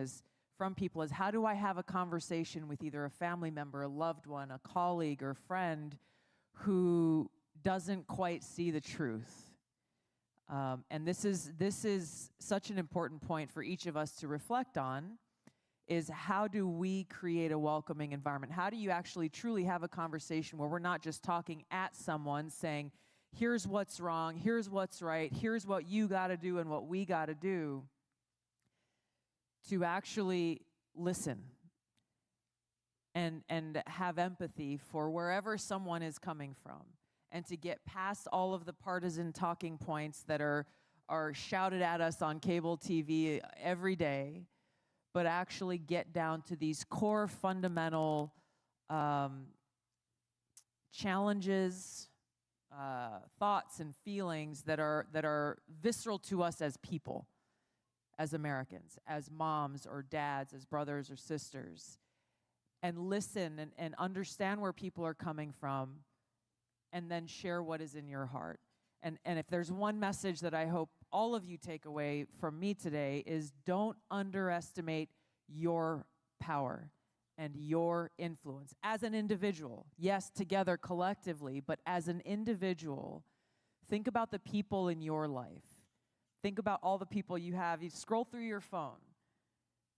from people is, how do I have a conversation with either a family member, a loved one, a colleague, or friend who doesn't quite see the truth? And this is such an important point for each of us to reflect on, is how do we create a welcoming environment? How do you actually truly have a conversation where we're not just talking at someone saying, here's what's wrong, here's what's right, here's what you got to do and what we got to do, to actually listen and have empathy for wherever someone is coming from, and to get past all of the partisan talking points that are shouted at us on cable TV every day, but actually get down to these core fundamental challenges, thoughts and feelings that are visceral to us as people, as Americans, as moms or dads, as brothers or sisters, and listen and understand where people are coming from, and then share what is in your heart. And if there's one message that I hope all of you take away from me today, is don't underestimate your power and your influence as an individual. Yes, together collectively, but as an individual, think about the people in your life. Think about all the people you have. You scroll through your phone.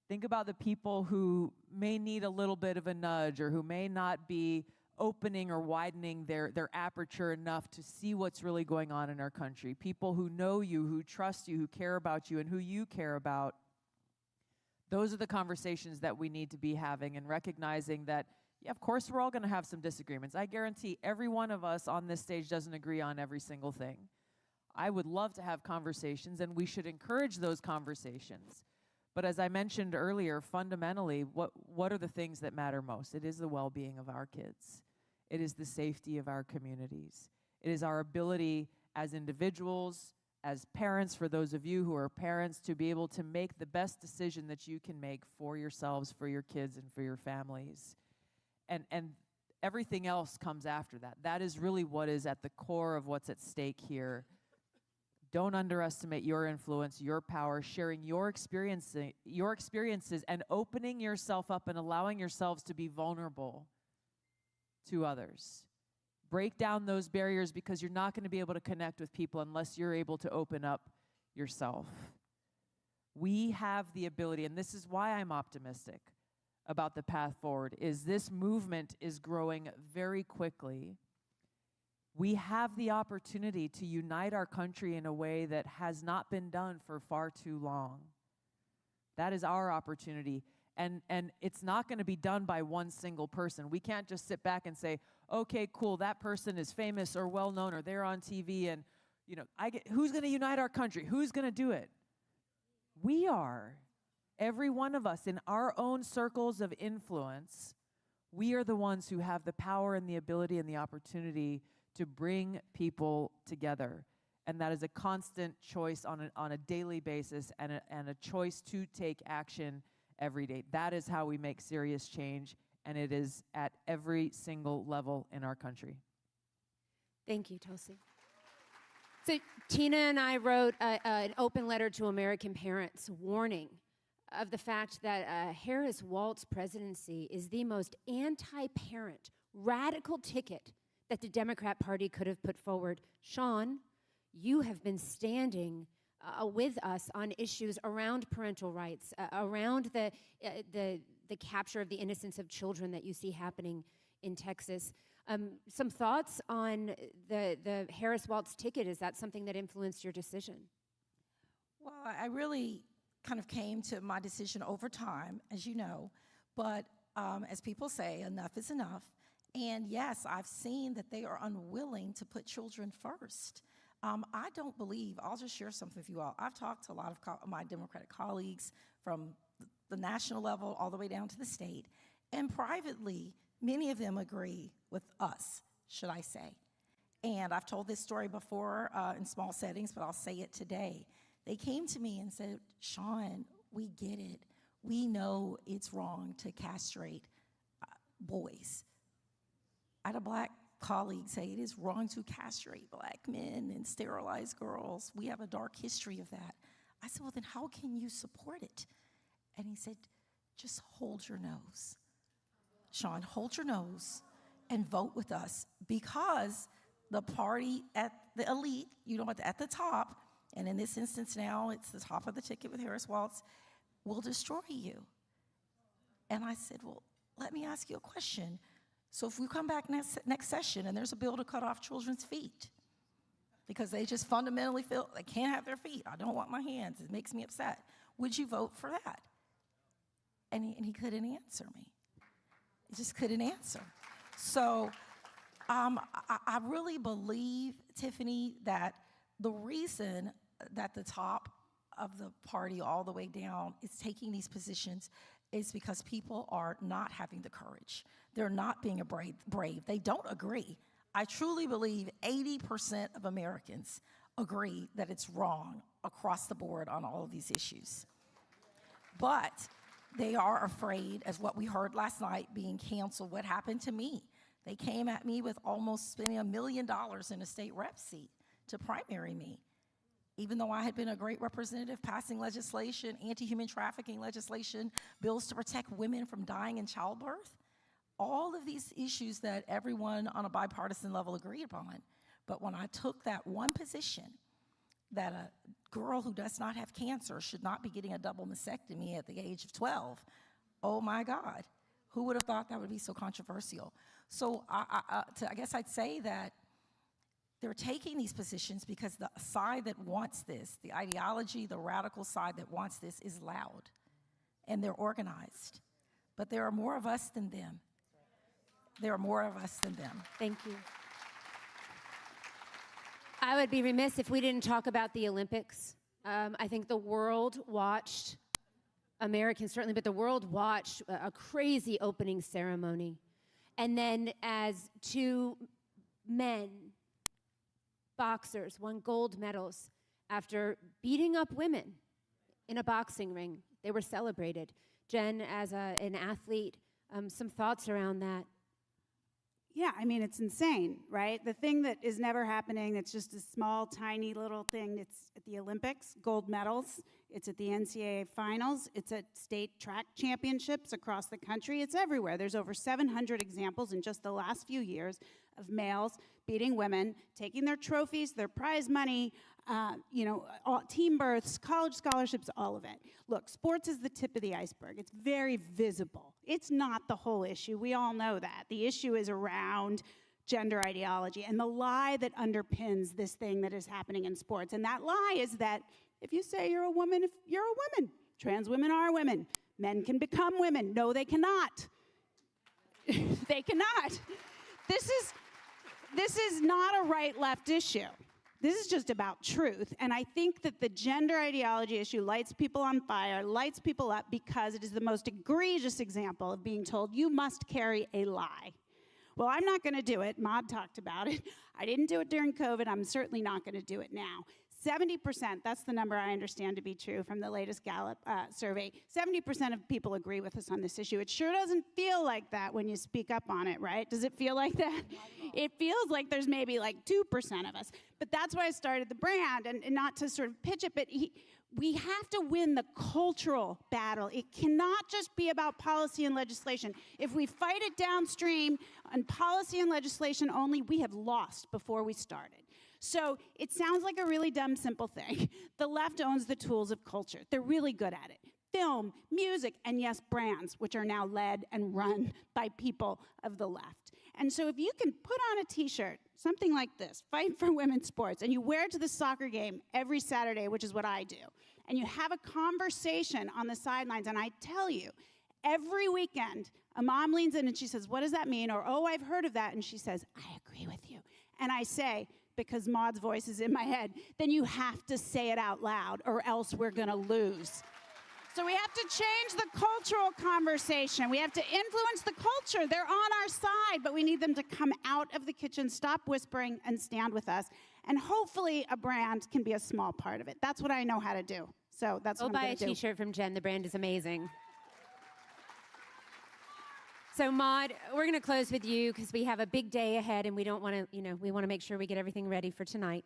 Think about the people who may need a little bit of a nudge, or who may not be opening or widening their aperture enough to see what's really going on in our country. People who know you, who trust you, who care about you, and who you care about. Those are the conversations that we need to be having, and recognizing that, yeah, of course, we're all going to have some disagreements. I guarantee every one of us on this stage doesn't agree on every single thing. I would love to have conversations, and we should encourage those conversations. But as I mentioned earlier, fundamentally, what are the things that matter most? It is the well-being of our kids. It is the safety of our communities. It is our ability as individuals, as parents, for those of you who are parents, to be able to make the best decision that you can make for yourselves, for your kids, and for your families. And everything else comes after that. That is really what is at the core of what's at stake here. Don't underestimate your influence, your power, sharing your experiences, and opening yourself up and allowing yourselves to be vulnerable to others. Break down those barriers, because you're not going to be able to connect with people unless you're able to open up yourself. We have the ability, and this is why I'm optimistic about the path forward, is this movement is growing very quickly. We have the opportunity to unite our country in a way that has not been done for far too long. That is our opportunity. And it's not going to be done by one single person. We can't just sit back and say, okay, cool, that person is famous or well-known or they're on TV and, you know, who's going to unite our country? Who's going to do it? We are. Every one of us in our own circles of influence, we are the ones who have the power and the ability and the opportunity to bring people together. And that is a constant choice on a daily basis and a choice to take action every day. That is how we make serious change, and it is at every single level in our country. Thank you, Tulsi. So Tina and I wrote an open letter to American parents warning of the fact that Harris Walt's presidency is the most anti-parent, radical ticket that the Democrat Party could have put forward. Shawn, you have been standing with us on issues around parental rights, around the capture of the innocence of children that you see happening in Texas. Some thoughts on the Harris Waltz ticket? Is that something that influenced your decision? Well, I really kind of came to my decision over time, as you know, but as people say, enough is enough. And yes, I've seen that they are unwilling to put children first. I don't believe, I'll just share something with you all. I've talked to a lot of my Democratic colleagues from the national level all the way down to the state, and privately, many of them agree with us, should I say. And I've told this story before in small settings, but I'll say it today. They came to me and said, Shawn, we get it. We know it's wrong to castrate boys. I had a black colleague say it is wrong to castrate black men and sterilize girls. We have a dark history of that. I said, well, then how can you support it? And he said, just hold your nose. Shawn, hold your nose and vote with us, because the party at the elite, you know, at the top, and in this instance now it's the top of the ticket with Harris Waltz, will destroy you. And I said, well, let me ask you a question. So if we come back next session and there's a bill to cut off children's feet because they just fundamentally feel they can't have their feet, I don't want my hands, it makes me upset, would you vote for that? And he couldn't answer me. He just couldn't answer. So I really believe, Tiffany, that the reason that the top of the party all the way down is taking these positions is because people are not having the courage. They're not being brave. They don't agree. I truly believe 80% of Americans agree that it's wrong across the board on all of these issues. But they are afraid, as what we heard last night, being canceled. What happened to me? They came at me with almost spending $1 million in a state rep seat to primary me. Even though I had been a great representative passing legislation, anti-human trafficking legislation, bills to protect women from dying in childbirth, all of these issues that everyone on a bipartisan level agreed upon. But when I took that one position, that a girl who does not have cancer should not be getting a double mastectomy at the age of 12, oh my God, who would have thought that would be so controversial? So I guess I'd say that they're taking these positions because the side that wants this, the ideology, the radical side that wants this is loud, and they're organized. But there are more of us than them. There are more of us than them. Thank you. I would be remiss if we didn't talk about the Olympics. I think the world watched, Americans certainly, but the world watched a crazy opening ceremony. And then as two men, boxers, won gold medals after beating up women in a boxing ring, they were celebrated. Jen, as an athlete, some thoughts around that? Yeah, I mean, it's insane, right? The thing that is never happening, it's just a small, tiny little thing. It's at the Olympics, gold medals. It's at the NCAA finals. It's at state track championships across the country. It's everywhere. There's over 700 examples in just the last few years of males beating women, taking their trophies, their prize money, team births, college scholarships, all of it. Look, sports is the tip of the iceberg. It's very visible. It's not the whole issue. We all know that. The issue is around gender ideology and the lie that underpins this thing that is happening in sports. And that lie is that if you say you're a woman, you're a woman. Trans women are women. Men can become women. No, they cannot. They cannot. This is not a right-left issue. This is just about truth. And I think that the gender ideology issue lights people on fire, lights people up, because it is the most egregious example of being told you must carry a lie. Well, I'm not going to do it. Maud talked about it. I didn't do it during COVID. I'm certainly not going to do it now. 70%, that's the number I understand to be true from the latest Gallup survey. 70% of people agree with us on this issue. It sure doesn't feel like that when you speak up on it, right? Does it feel like that? It feels like there's maybe like 2% of us. But that's why I started the brand, and not to sort of pitch it, but we have to win the cultural battle. It cannot just be about policy and legislation. If we fight it downstream on policy and legislation only, we have lost before we started. So it sounds like a really dumb, simple thing. The left owns the tools of culture. They're really good at it. Film, music, and yes, brands, which are now led and run by people of the left. And so if you can put on a t-shirt, something like this, Fight for Women's Sports, and you wear it to the soccer game every Saturday, which is what I do, and you have a conversation on the sidelines, and I tell you, every weekend, a mom leans in and she says, what does that mean? Or, oh, I've heard of that. And she says, I agree with you. And I say, because Maud's voice is in my head, then you have to say it out loud or else we're going to lose. So we have to change the cultural conversation. We have to influence the culture. They're on our side, but we need them to come out of the kitchen, stop whispering, and stand with us. And hopefully a brand can be a small part of it. That's what I know how to do. So that's what I'm going to do. Go buy a t-shirt from Jen. The brand is amazing. So Maud, we're going to close with you because we have a big day ahead and we don't want to, we want to make sure we get everything ready for tonight.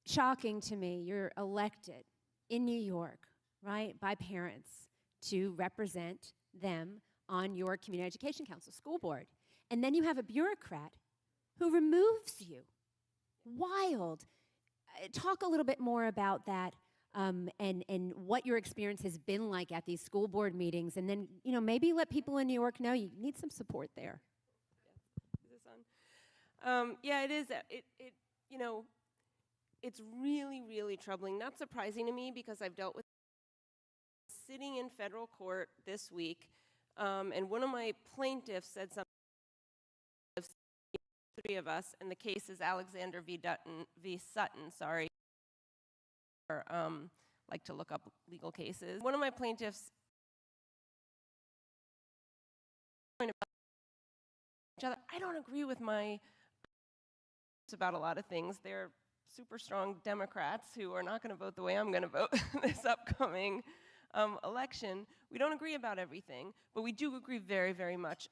Shocking to me, you're elected in New York, right, by parents to represent them on your community education council, school board. And then you have a bureaucrat who removes you. Wild. Talk a little bit more about that. And what your experience has been like at these school board meetings, and then maybe let people in New York know you need some support there. Is this on? Yeah, it is. It's really, really troubling. Not surprising to me because I've dealt with sitting in federal court this week, and one of my plaintiffs said something. Three of us, and the case is Alexander v. Sutton. Sorry. Like to look up legal cases. One of my plaintiffs I don't agree with my about a lot of things. They're super strong Democrats who are not going to vote the way I'm going to vote this upcoming election. We don't agree about everything, but we do agree very, very much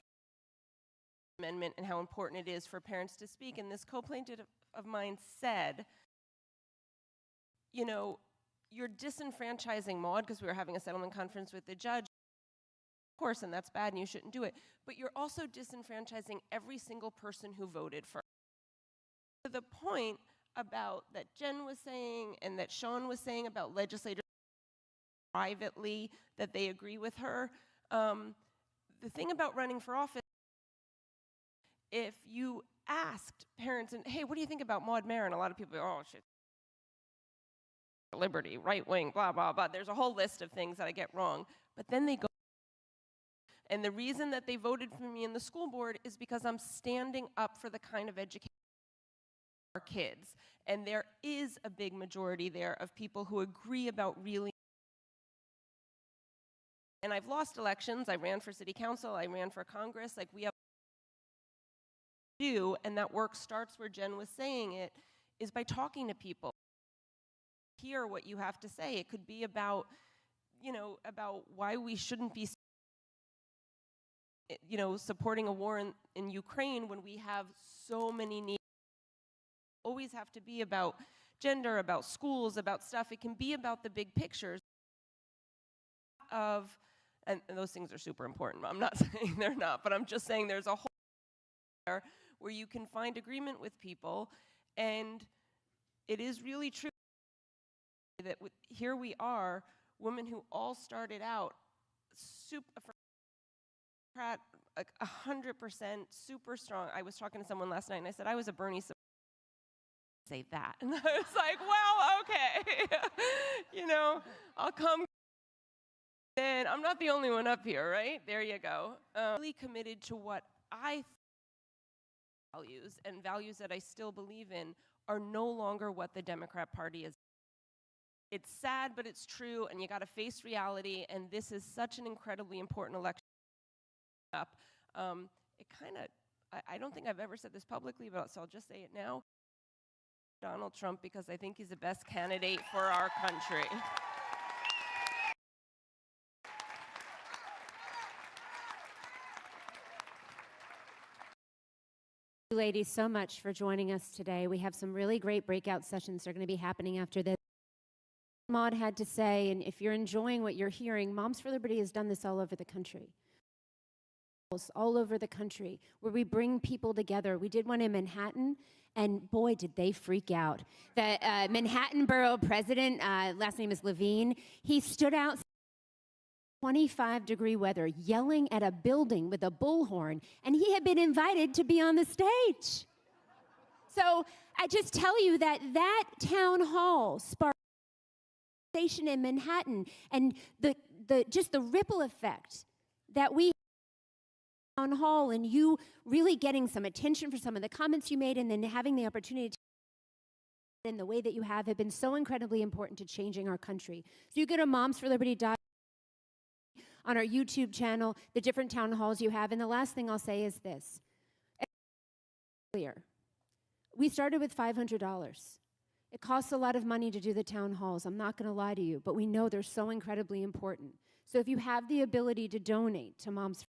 amendment and how important it is for parents to speak. And this co-plaintiff of mine said, you're disenfranchising Maud because we were having a settlement conference with the judge, of course, and that's bad and you shouldn't do it, but you're also disenfranchising every single person who voted for her. To the point about that Jen was saying and that Shawn was saying about legislators privately that they agree with her, the thing about running for office, if you asked parents, and hey, what do you think about Maud Maron? A lot of people go, oh, shit. Liberty, right wing, blah, blah, blah. There's a whole list of things that I get wrong. But then they go, and the reason that they voted for me in the school board is because I'm standing up for the kind of education for our kids. And there is a big majority there of people who agree about really. And I've lost elections. I ran for city council. I ran for Congress. Like we have to do, and that work starts where Jen was saying it, is by talking to people. Hear what you have to say. It could be about, about why we shouldn't be, supporting a war in Ukraine when we have so many needs. Always have to be about gender, about schools, about stuff. It can be about the big pictures of, and those things are super important. I'm not saying they're not, but I'm just saying there's a whole there where you can find agreement with people, and it is really true that here we are, women who all started out super, 100% super strong. I was talking to someone last night and I said, I was a Bernie supporter. Say that. And I was like, well, okay. I'll come Then I'm not the only one up here, right? There you go. Really committed to what I values, and values that I still believe in are no longer what the Democrat Party is. It's sad, but it's true, and you got to face reality, and this is such an incredibly important election. I don't think I've ever said this publicly, but so I'll just say it now. Donald Trump, because I think he's the best candidate for our country. Thank you, ladies, so much for joining us today. We have some really great breakout sessions that are going to be happening after this. Maud had to say, and if you're enjoying what you're hearing, Moms for Liberty has done this all over the country. All over the country, where we bring people together. We did one in Manhattan, and boy, did they freak out. The Manhattan Borough President, last name is Levine, he stood out 25-degree weather, yelling at a building with a bullhorn, and he had been invited to be on the stage. So I just tell you that that town hall sparked station in Manhattan, and just the ripple effect that we town hall, and you really getting some attention for some of the comments you made, and then having the opportunity to in the way that you have been so incredibly important to changing our country. So you go to momsforliberty.com on our YouTube channel, the different town halls you have, and the last thing I'll say is this. We started with $500. It costs a lot of money to do the town halls, I'm not going to lie to you, but we know they're so incredibly important. So if you have the ability to donate to Moms,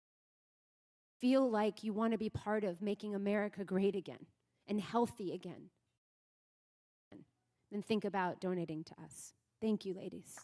feel like you want to be part of making America great again and healthy again, then think about donating to us. Thank you, ladies.